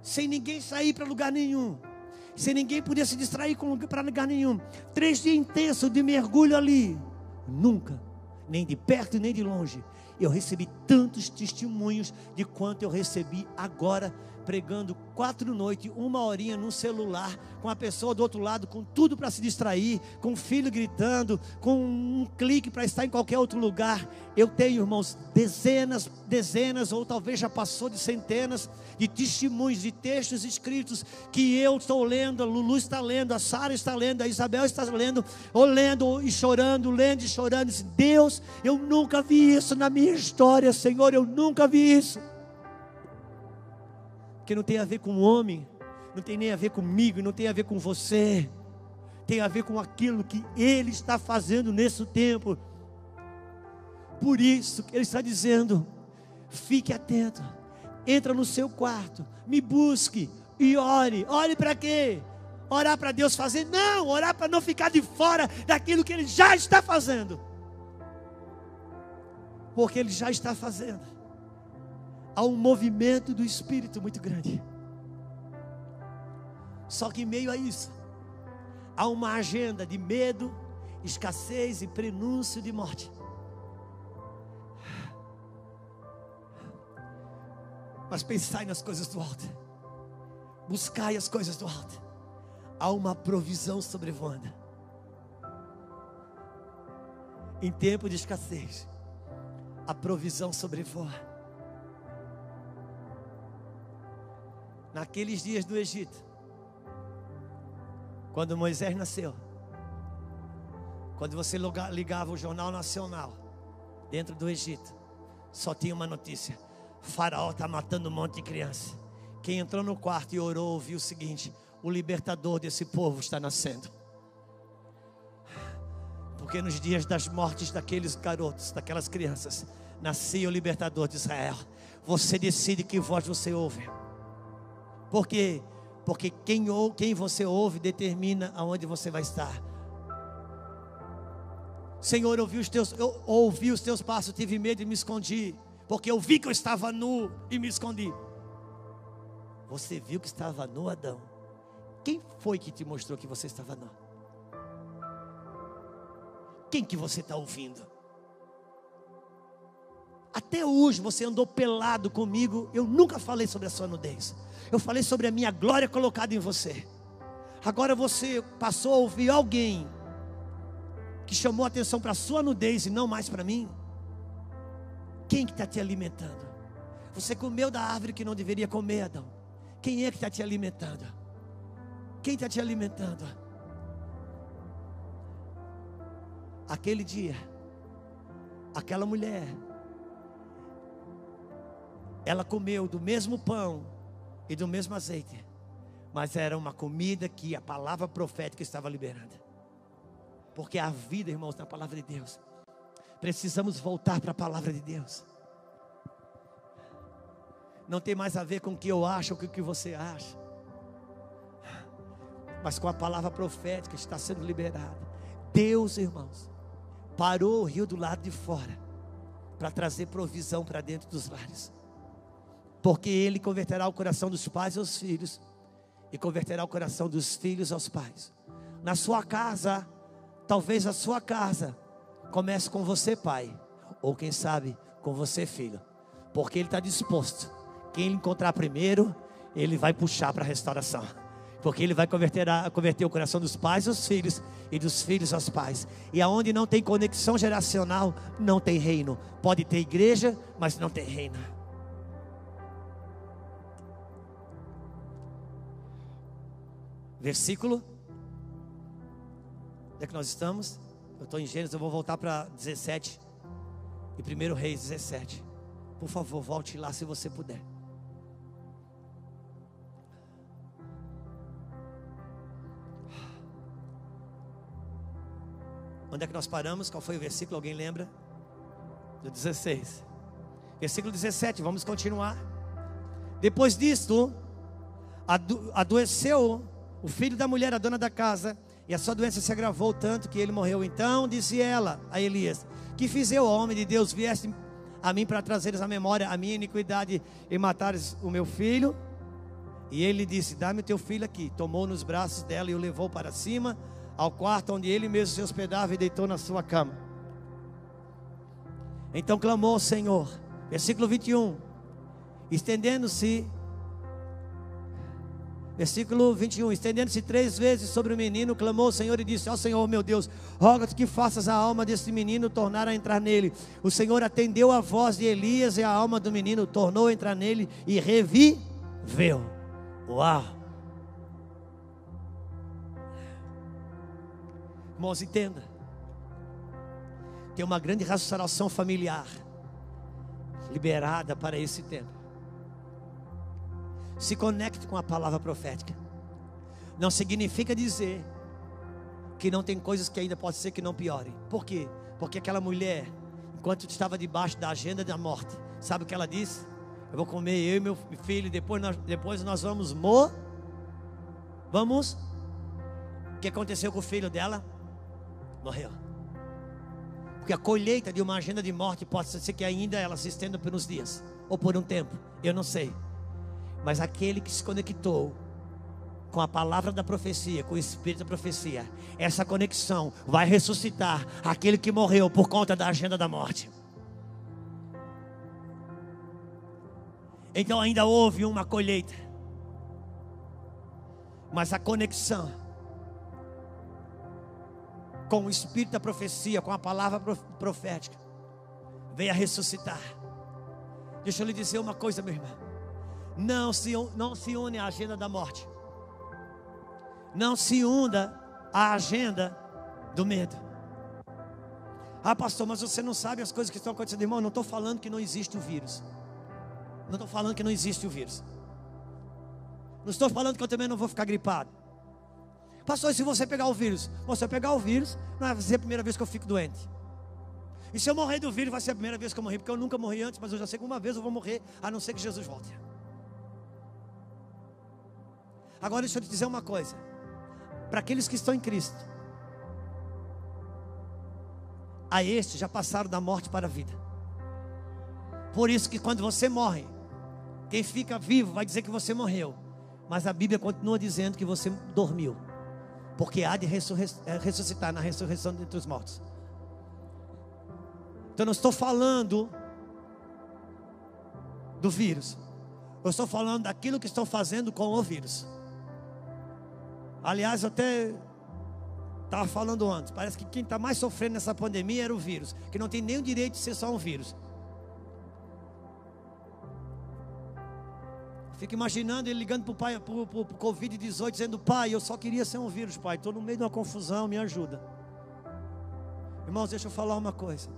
sem ninguém sair para lugar nenhum, sem ninguém poder se distrair para lugar nenhum. 3 dias intensos de mergulho ali. Nunca, nem de perto nem de longe, eu recebi tantos testemunhos de quanto eu recebi agora, pregando 4 noites, 1 horinha no celular, com a pessoa do outro lado, com tudo para se distrair, com o filho gritando, com um clique para estar em qualquer outro lugar. Eu tenho, irmãos, dezenas, ou talvez já passou de centenas, de testemunhos, de textos escritos, que eu estou lendo, a Lulu está lendo, a Sara está lendo, a Isabel está lendo, ou lendo e chorando, lendo e chorando. Deus, eu nunca vi isso na minha história, Senhor, eu nunca vi isso. Que não tem a ver com o homem, não tem nem a ver comigo, não tem a ver com você, tem a ver com aquilo que Ele está fazendo nesse tempo. Por isso que Ele está dizendo: fique atento, entra no seu quarto, me busque e ore. Ore para quê? Orar para Deus fazer? Não, orar para não ficar de fora daquilo que Ele já está fazendo, porque Ele já está fazendo. Há um movimento do Espírito muito grande. Só que em meio a isso, há uma agenda de medo, escassez e prenúncio de morte. Mas pensai nas coisas do alto, buscai as coisas do alto. Há uma provisão sobrevoando. Em tempo de escassez, a provisão sobrevoa. Naqueles dias do Egito, quando Moisés nasceu, quando você ligava o Jornal Nacional, dentro do Egito, só tinha uma notícia: Faraó está matando um monte de criança. Quem entrou no quarto e orou, ouviu o seguinte: o libertador desse povo está nascendo. Porque nos dias das mortes daqueles garotos, daquelas crianças, nascia o libertador de Israel. Você decide que voz você ouve. Por quê? Porque quem você ouve determina aonde você vai estar. Senhor, eu ouvi os teus passos, tive medo e me escondi, porque eu vi que eu estava nu e me escondi. Você viu que estava nu, Adão? Quem foi que te mostrou que você estava nu? Quem que você está ouvindo? Até hoje você andou pelado comigo. Eu nunca falei sobre a sua nudez. Eu falei sobre a minha glória colocada em você. Agora você passou a ouvir alguém que chamou a atenção para a sua nudez e não mais para mim. Quem que está te alimentando? Você comeu da árvore que não deveria comer, Adão. Quem é que está te alimentando? Quem está te alimentando? Aquele dia, aquela mulher, ela comeu do mesmo pão e do mesmo azeite, mas era uma comida que a palavra profética estava liberando. Porque a vida, irmãos, na palavra de Deus. Precisamos voltar para a palavra de Deus. Não tem mais a ver com o que eu acho ou com o que você acha. mas com a palavra profética está sendo liberada. Deus, irmãos, parou o rio do lado de fora para trazer provisão para dentro dos lares, porque Ele converterá o coração dos pais aos filhos e converterá o coração dos filhos aos pais. Na sua casa, talvez a sua casa comece com você, pai, ou quem sabe com você, filho, porque Ele está disposto. Quem Ele encontrar primeiro, Ele vai puxar para a restauração, porque Ele vai converter o coração dos pais aos filhos e dos filhos aos pais. E aonde não tem conexão geracional, não tem reino. Pode ter igreja, mas não tem reino. Versículo, onde é que nós estamos? Eu estou em Gênesis, eu vou voltar para 17 e 1 Reis 17. Por favor, volte lá se você puder. Onde é que nós paramos? Qual foi o versículo? Alguém lembra? Do 16. Versículo 17, vamos continuar. Depois disto, adoeceu o filho da mulher, a dona da casa, e a sua doença se agravou tanto que ele morreu. Então disse ela a Elias: que fiz eu, homem de Deus, vieste a mim para trazeres à memória a minha iniquidade e matares o meu filho? E ele disse: dá-me o teu filho aqui. Tomou nos braços dela e o levou para cima, ao quarto onde ele mesmo se hospedava, e deitou na sua cama. Então clamou ao Senhor. Versículo 21. Estendendo-se, versículo 21, estendendo-se 3 vezes sobre o menino, clamou ao Senhor e disse: ó Senhor meu Deus, roga-te que faças a alma deste menino tornar a entrar nele. O Senhor atendeu a voz de Elias, e a alma do menino tornou a entrar nele e reviveu. Uau! Irmãos, entenda, tem uma grande restauração familiar liberada para esse tempo. Se conecte com a palavra profética. Não significa dizer que não tem coisas que ainda pode ser que não piorem. Por quê? Porque aquela mulher, enquanto estava debaixo da agenda da morte, sabe o que ela disse? Eu vou comer, eu e meu filho, depois nós vamos O que aconteceu com o filho dela? Morreu. Porque a colheita de uma agenda de morte pode ser que ainda ela se estenda por uns dias, ou por um tempo, eu não sei. Mas aquele que se conectou com a palavra da profecia, com o espírito da profecia, essa conexão vai ressuscitar aquele que morreu por conta da agenda da morte. Então ainda houve uma colheita, mas a conexão com o espírito da profecia, com a palavra profética, veio a ressuscitar. Deixa eu lhe dizer uma coisa, meu irmão. Não se une à agenda da morte. Não se una à agenda do medo. Ah, pastor, mas você não sabe as coisas que estão acontecendo. Irmão, não estou falando que não existe o vírus. Não estou falando que não existe o vírus. Não estou falando que eu também não vou ficar gripado. Pastor, e se você pegar o vírus? Você pegar o vírus, não vai ser a primeira vez que eu fico doente. E se eu morrer do vírus, vai ser a primeira vez que eu morri. Porque eu nunca morri antes, mas eu já sei que uma vez eu vou morrer, a não ser que Jesus volte. Agora deixa eu te dizer uma coisa. Para aqueles que estão em Cristo, a estes já passaram da morte para a vida. Por isso que quando você morre, quem fica vivo vai dizer que você morreu, mas a Bíblia continua dizendo que você dormiu, porque há de ressuscitar na ressurreição dentre os mortos. Então eu não estou falando do vírus, eu estou falando daquilo que estão fazendo com o vírus. Aliás, eu até estava falando antes, parece que quem está mais sofrendo nessa pandemia era o vírus, que não tem nem o direito de ser só um vírus. Fico imaginando ele ligando para o pai, para o Covid-18, dizendo: pai, eu só queria ser um vírus, pai, estou no meio de uma confusão, me ajuda. Irmãos, deixa eu falar uma coisa.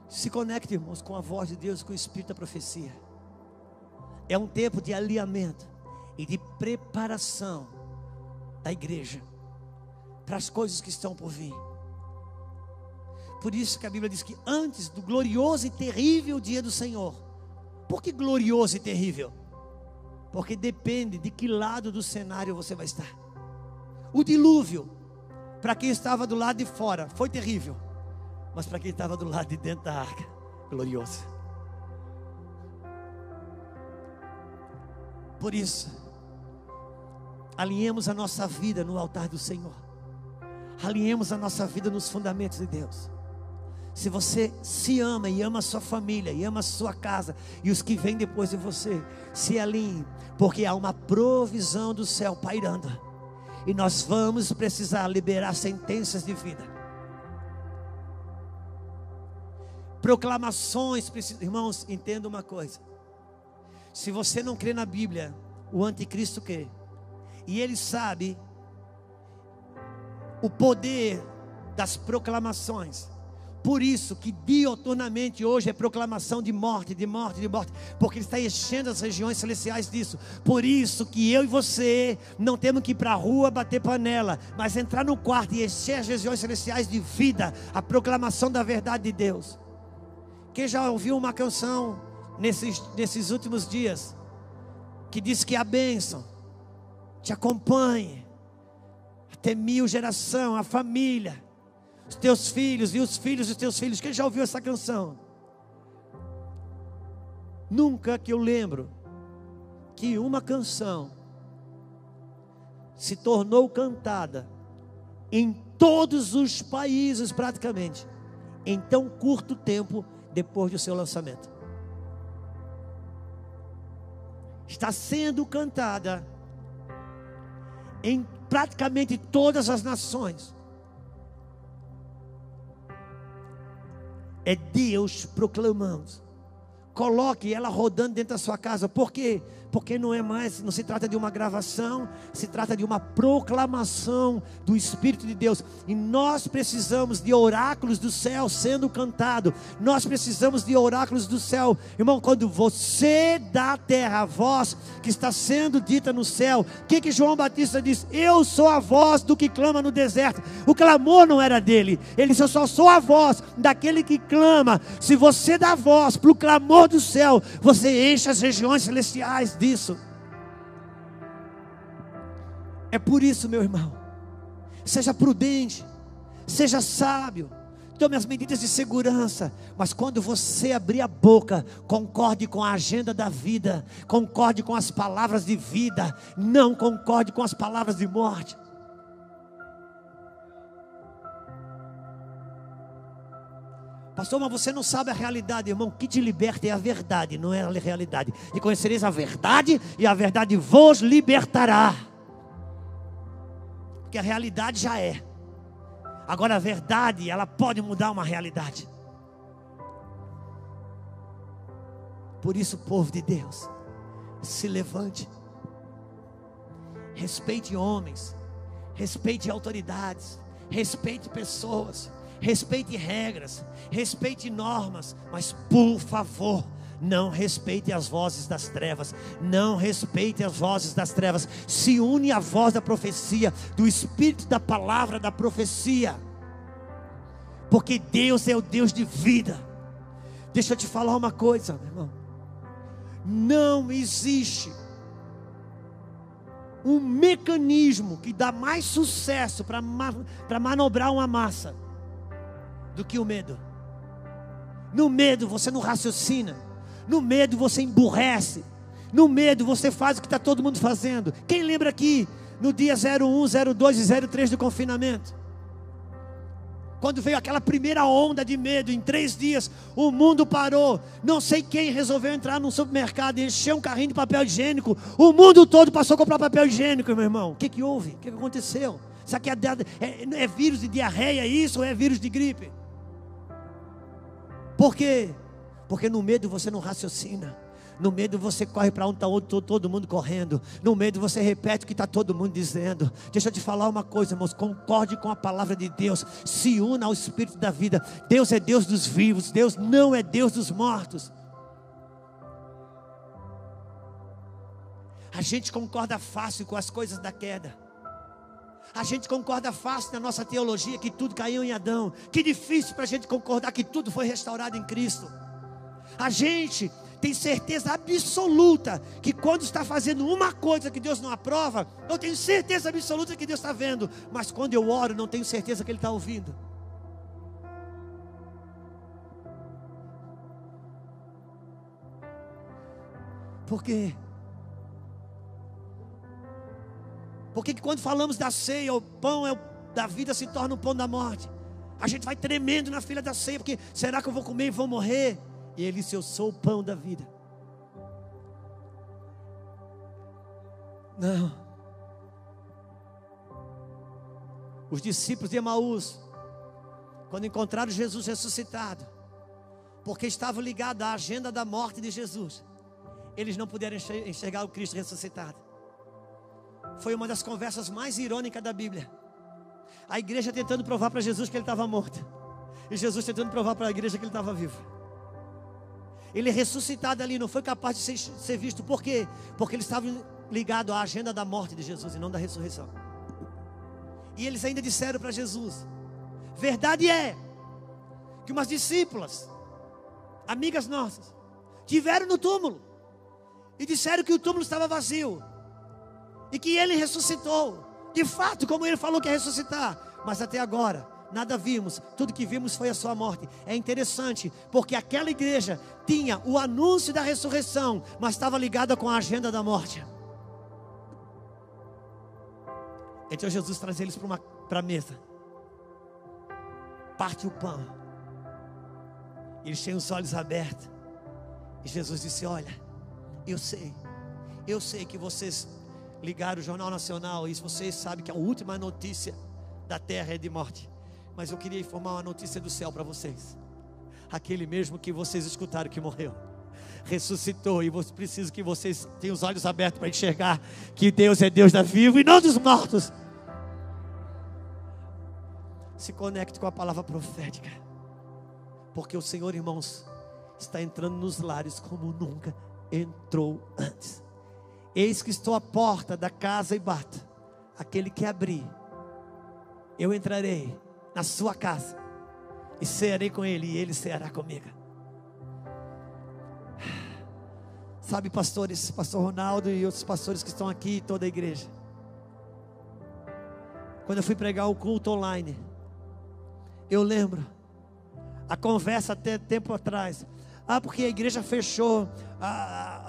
Se conecte, irmãos, com a voz de Deus, com o espírito da profecia. É um tempo de alinhamento e de preparação da igreja para as coisas que estão por vir. Por isso que a Bíblia diz que antes do glorioso e terrível dia do Senhor. Por que glorioso e terrível? Porque depende de que lado do cenário você vai estar. O dilúvio, para quem estava do lado de fora, foi terrível. Mas para quem estava do lado de dentro da arca, glorioso. Por isso, alinhemos a nossa vida no altar do Senhor. Alinhemos a nossa vida nos fundamentos de Deus. Se você se ama e ama a sua família, e ama a sua casa, e os que vêm depois de você, se alinhe, porque há uma provisão do céu pairando. E nós vamos precisar liberar sentenças de vida. Proclamações, irmãos, entenda uma coisa. Se você não crê na Bíblia, o anticristo crê. E ele sabe o poder das proclamações. Por isso que dioturnamente hoje é proclamação de morte, de morte, de morte. Porque ele está enchendo as regiões celestiais disso. Por isso que eu e você não temos que ir para a rua bater panela, mas entrar no quarto e encher as regiões celestiais de vida. A proclamação da verdade de Deus. Quem já ouviu uma canção nesses últimos dias, que diz que a bênção te acompanhe até 1000 gerações, a família, os teus filhos e os filhos dos teus filhos. Quem já ouviu essa canção? Nunca que eu lembro que uma canção se tornou cantada em todos os países praticamente em tão curto tempo depois do seu lançamento. Está sendo cantada em praticamente todas as nações. É Deus proclamando. Coloque ela rodando dentro da sua casa. Por quê? Porque não se trata de uma gravação, se trata de uma proclamação do Espírito de Deus. E nós precisamos de oráculos do céu sendo cantado. Nós precisamos de oráculos do céu. Irmão, quando você dá à terra a voz que está sendo dita no céu, o que João Batista diz? Eu sou a voz do que clama no deserto. O clamor não era dele. Ele disse: eu só sou a voz daquele que clama. Se você dá voz para o clamor do céu, você enche as regiões celestiais disso. É por isso, meu irmão, seja prudente, seja sábio, tome as medidas de segurança, mas quando você abrir a boca, concorde com a agenda da vida, concorde com as palavras de vida, não concorde com as palavras de morte. Pastor, mas você não sabe a realidade. Irmão, o que te liberta é a verdade, não é a realidade. E conhecereis a verdade, e a verdade vos libertará. Porque a realidade já é. Agora a verdade, ela pode mudar uma realidade. Por isso, povo de Deus, se levante. Respeite homens, respeite autoridades, respeite pessoas, respeite regras, respeite normas, mas por favor, não respeite as vozes das trevas. Não respeite as vozes das trevas. Se une à voz da profecia, do Espírito da palavra da profecia, porque Deus é o Deus de vida. Deixa eu te falar uma coisa, meu irmão. Não existe um mecanismo que dá mais sucesso para manobrar uma massa do que o medo. No medo você não raciocina. No medo você emburrece. No medo você faz o que está todo mundo fazendo. Quem lembra aqui no dia 01, 02 e 03 do confinamento? Quando veio aquela primeira onda de medo, em 3 dias o mundo parou. Não sei quem resolveu entrar num supermercado e encher um carrinho de papel higiênico. O mundo todo passou a comprar papel higiênico, meu irmão. O que houve? O que aconteceu? Será que é vírus de diarreia isso ou é vírus de gripe? Por quê? Porque no medo você não raciocina. No medo você corre para onde está todo mundo correndo. No medo você repete o que está todo mundo dizendo. Deixa eu te falar uma coisa, irmãos. Concorde com a palavra de Deus. Se una ao Espírito da vida. Deus é Deus dos vivos. Deus não é Deus dos mortos. A gente concorda fácil com as coisas da queda. A gente concorda fácil na nossa teologia que tudo caiu em Adão. Que difícil para a gente concordar que tudo foi restaurado em Cristo. A gente tem certeza absoluta que quando está fazendo uma coisa que Deus não aprova, eu tenho certeza absoluta que Deus está vendo. Mas quando eu oro, não tenho certeza que Ele está ouvindo. Por quê? Porque que quando falamos da ceia, o pão da vida se torna o pão da morte. A gente vai tremendo na fila da ceia, porque será que eu vou comer e vou morrer? E Ele disse: eu sou o pão da vida. Não. Os discípulos de Emaús, quando encontraram Jesus ressuscitado, porque estavam ligados à agenda da morte de Jesus, eles não puderam enxergar o Cristo ressuscitado. Foi uma das conversas mais irônicas da Bíblia. A igreja tentando provar para Jesus que Ele estava morto, e Jesus tentando provar para a igreja que Ele estava vivo. Ele ressuscitado ali não foi capaz de ser visto. Por quê? Porque eles estavam ligados à agenda da morte de Jesus e não da ressurreição. E eles ainda disseram para Jesus: verdade é que umas discípulas, amigas nossas, tiveram no túmulo e disseram que o túmulo estava vazio e que Ele ressuscitou, de fato, como Ele falou que ia ressuscitar. Mas até agora nada vimos, tudo que vimos foi a sua morte. É interessante, porque aquela igreja tinha o anúncio da ressurreição, mas estava ligada com a agenda da morte. Então Jesus traz eles para a mesa, parte o pão, eles têm os olhos abertos, e Jesus disse: olha, eu sei que vocês ligaram o Jornal Nacional, e vocês sabem que a última notícia da terra é de morte, mas eu queria informar uma notícia do céu para vocês. Aquele mesmo que vocês escutaram que morreu, ressuscitou, e preciso que vocês tenham os olhos abertos para enxergar que Deus é Deus da viva e não dos mortos. Se conecte com a palavra profética, porque o Senhor, irmãos, está entrando nos lares como nunca entrou antes. Eis que estou à porta da casa e bato. Aquele que abrir, eu entrarei na sua casa e cearei com ele, e ele ceará comigo. Sabe, pastores, pastor Ronaldo e outros pastores que estão aqui, toda a igreja, quando eu fui pregar o culto online, eu lembro a conversa até tempo atrás: porque a igreja fechou,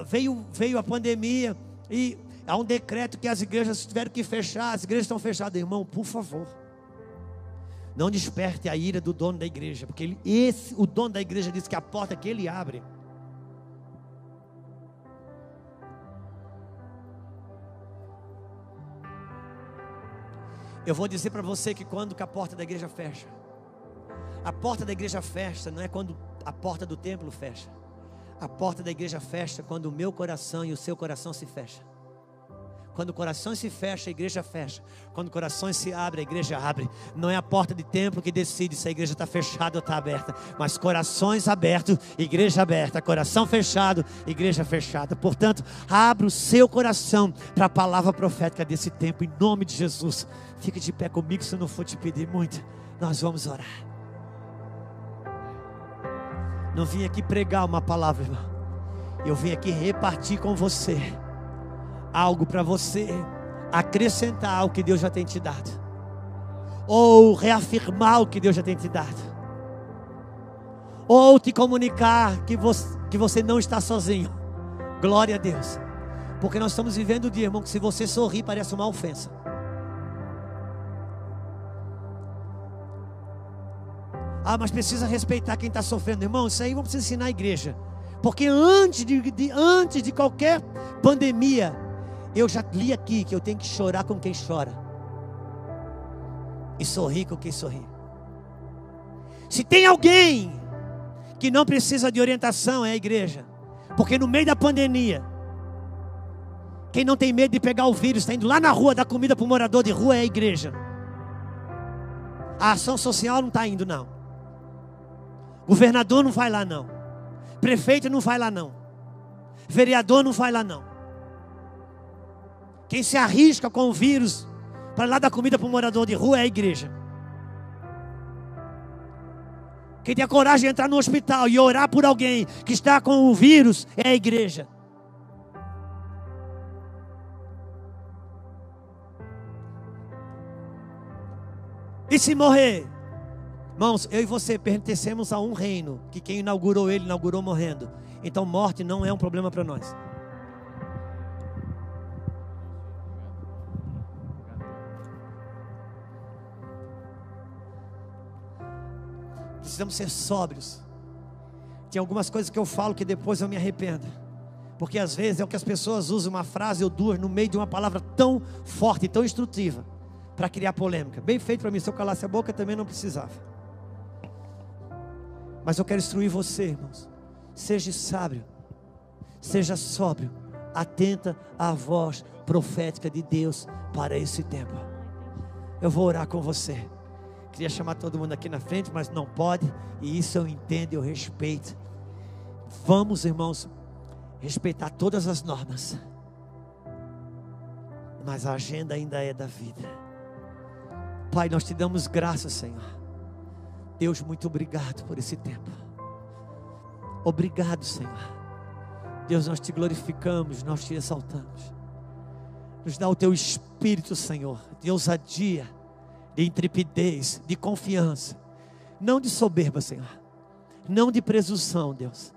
veio a pandemia, e há um decreto que as igrejas tiveram que fechar, as igrejas estão fechadas. Irmão, por favor, não desperte a ira do dono da igreja, porque o dono da igreja diz que a porta que ele abre, eu vou dizer para você que quando a porta da igreja fecha, a porta da igreja fecha não é quando a porta do templo fecha. A porta da igreja fecha quando o meu coração e o seu coração se fecham. Quando o coração se fecha, a igreja fecha. Quando o coração se abre, a igreja abre. Não é a porta de templo que decide se a igreja está fechada ou está aberta, mas corações abertos, igreja aberta. Coração fechado, igreja fechada. Portanto, abra o seu coração para a palavra profética desse tempo, em nome de Jesus. Fique de pé comigo, se eu não for te pedir muito. Nós vamos orar. Não vim aqui pregar uma palavra, irmão. Eu vim aqui repartir com você algo para você acrescentar ao que Deus já tem te dado, ou reafirmar o que Deus já tem te dado, ou te comunicar que você não está sozinho. Glória a Deus. Porque nós estamos vivendo o dia, irmão, que se você sorrir parece uma ofensa. Mas precisa respeitar quem está sofrendo. Irmão, isso aí vamos ensinar a igreja. Porque antes de qualquer pandemia, eu já li aqui que eu tenho que chorar com quem chora e sorrir com quem sorri. Se tem alguém que não precisa de orientação, é a igreja. Porque no meio da pandemia, quem não tem medo de pegar o vírus, está indo lá na rua dar comida para o morador de rua, é a igreja. A ação social não está indo, não. Governador não vai lá, não. Prefeito não vai lá, não. Vereador não vai lá, não. Quem se arrisca com o vírus para lá dar comida para o morador de rua é a igreja. Quem tem a coragem de entrar no hospital e orar por alguém que está com o vírus é a igreja. E se morrer? Irmãos, eu e você pertencemos a um reino que quem inaugurou ele, inaugurou morrendo. Então morte não é um problema para nós. Precisamos ser sóbrios. Tem algumas coisas que eu falo que depois eu me arrependo. Porque às vezes é o que as pessoas usam uma frase ou duas no meio de uma palavra tão forte, tão instrutiva, para criar polêmica. Bem feito para mim, se eu calasse a boca também não precisava. Mas eu quero instruir você, irmãos. Seja sábio, seja sóbrio, atenta à voz profética de Deus para esse tempo. Eu vou orar com você. Queria chamar todo mundo aqui na frente, mas não pode. E isso eu entendo, eu respeito. Vamos, irmãos, respeitar todas as normas. Mas a agenda ainda é da vida. Pai, nós te damos graças, Senhor. Deus, muito obrigado por esse tempo. Obrigado, Senhor. Deus, nós te glorificamos, nós te exaltamos. Nos dá o teu espírito, Senhor, de ousadia, de intrepidez, de confiança. Não de soberba, Senhor. Não de presunção, Deus.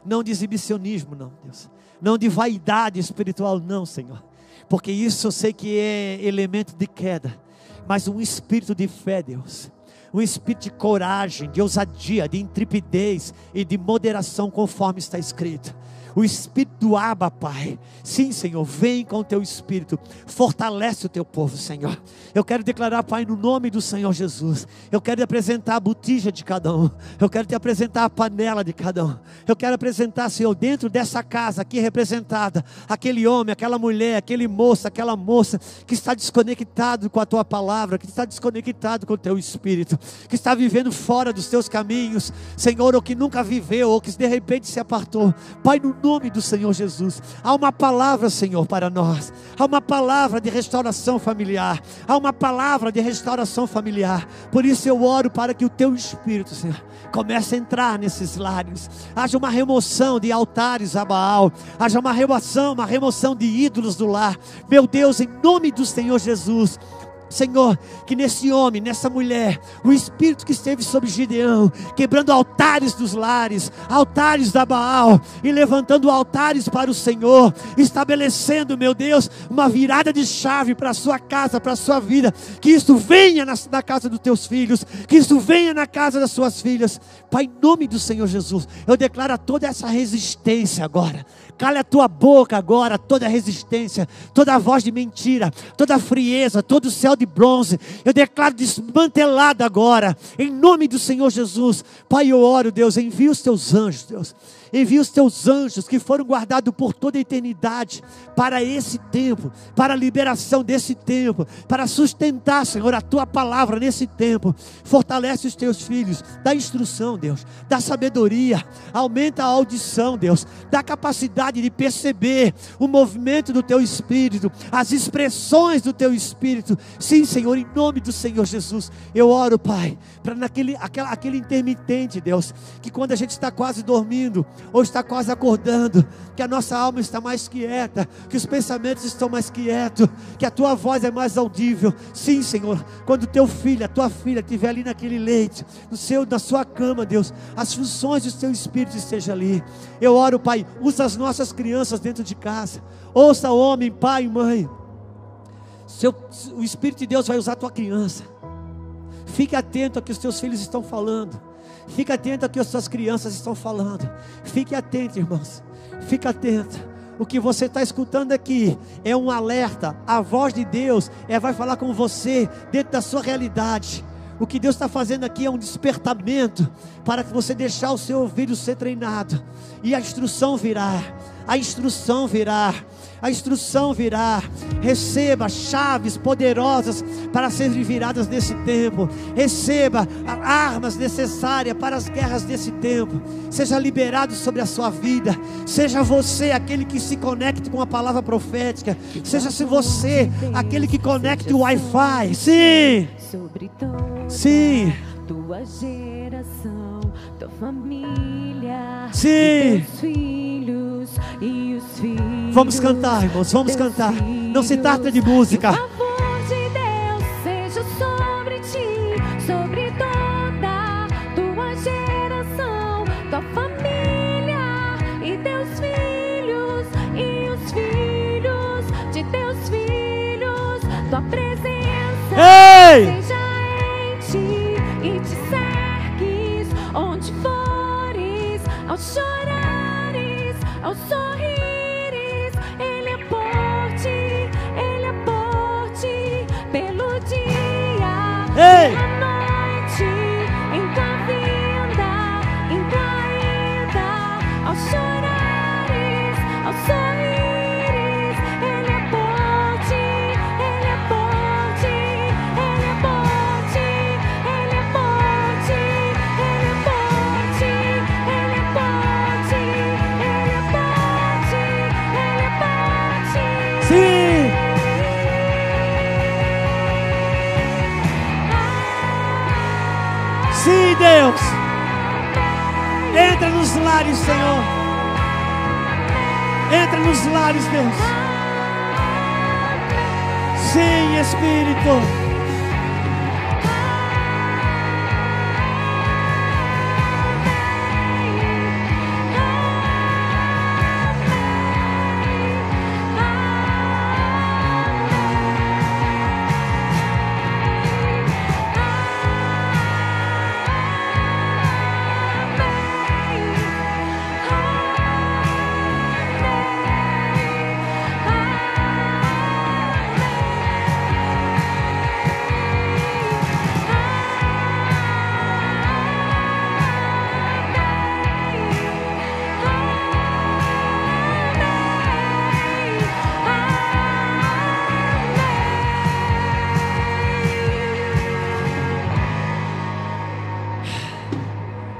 Não de exibicionismo, não, Deus. Não de vaidade espiritual, não, Senhor. Porque isso eu sei que é elemento de queda. Mas um espírito de fé, Deus. Um espírito de coragem, de ousadia, de intrepidez e de moderação, conforme está escrito. O espírito do Abba, Pai. Sim, Senhor, vem com o teu espírito, fortalece o teu povo, Senhor. Eu quero declarar, Pai, no nome do Senhor Jesus. Eu quero te apresentar a botija de cada um. Eu quero te apresentar a panela de cada um. Eu quero apresentar, Senhor, dentro dessa casa aqui representada, aquele homem, aquela mulher, aquele moço, aquela moça que está desconectado com a tua palavra, que está desconectado com o teu espírito, que está vivendo fora dos teus caminhos, Senhor, ou que nunca viveu, ou que de repente se apartou. Pai, no nome do Senhor Jesus, há uma palavra, Senhor, para nós. Há uma palavra de restauração familiar. Há uma palavra de restauração familiar. Por isso eu oro para que o teu Espírito, Senhor, comece a entrar nesses lares. Haja uma remoção de altares a Baal. Haja uma remoção de ídolos do lar. Meu Deus, em nome do Senhor Jesus, Senhor, que nesse homem, nessa mulher, o espírito que esteve sobre Gideão, quebrando altares dos lares, altares da Baal, e levantando altares para o Senhor, estabelecendo, meu Deus, uma virada de chave para a sua casa, para a sua vida, que isso venha na casa dos teus filhos, que isso venha na casa das suas filhas. Pai, em nome do Senhor Jesus, eu declaro toda essa resistência agora. Cala a tua boca agora, toda resistência, toda voz de mentira, toda frieza, todo céu de bronze, eu declaro desmantelada agora, em nome do Senhor Jesus. Pai, eu oro, Deus, envia os teus anjos, Deus. Envia os teus anjos que foram guardados por toda a eternidade para esse tempo, para a liberação desse tempo, para sustentar, Senhor, a tua palavra nesse tempo. Fortalece os teus filhos, dá instrução, Deus, dá sabedoria, aumenta a audição, Deus, dá capacidade de perceber o movimento do teu Espírito, as expressões do teu Espírito. Sim, Senhor, em nome do Senhor Jesus, eu oro, Pai, para aquele intermitente, Deus, que quando a gente está quase dormindo, ou está quase acordando, que a nossa alma está mais quieta, que os pensamentos estão mais quietos, que a tua voz é mais audível. Sim, Senhor, quando teu filho, a tua filha estiver ali naquele leite, na sua cama, Deus, as funções do teu Espírito estejam ali. Eu oro, Pai, usa as nossas crianças dentro de casa. Ouça, homem, pai e mãe, o Espírito de Deus vai usar a tua criança. Fique atento ao que os teus filhos estão falando. Fique atento ao que as suas crianças estão falando. Fique atento, irmãos. Fique atento. O que você está escutando aqui é um alerta. A voz de Deus vai falar com você dentro da sua realidade. O que Deus está fazendo aqui é um despertamento para que você deixar o seu ouvido ser treinado. E a instrução virá. A instrução virá. A instrução virá. Receba chaves poderosas para serem viradas nesse tempo. Receba armas necessárias para as guerras desse tempo. Seja liberado sobre a sua vida. Seja você aquele que se conecte com a palavra profética. Seja você aquele que conecte o Wi-Fi. Sim. Sim. Tua geração tua família, Sim. e teus filhos e os filhos. Vamos cantar, irmãos, vamos cantar. Não se trata de música. Que o favor de Deus seja sobre ti, sobre toda tua geração, tua família e teus filhos e os filhos de teus filhos. Tua presença seja em ti e te cerques onde fores, ao chorares, ao sorrires. Ele é por ti, Ele é por ti, pelo dia, pela noite, em tua vinda, em tua ida, ao chorares, ao sorrires. Ele é por ti, Ele é por ti, Ele é por ti, Ele é por ti, Ele é por ti, Ele é por ti, Ele é por ti, Ele é por ti. Sim. Sim, Deus. Entra nos lares, Senhor. Entra nos lares, Deus. Sim, Espírito.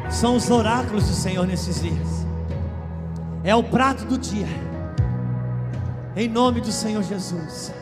São os oráculos do Senhor nesses dias. É o prato do dia. Em nome do Senhor Jesus.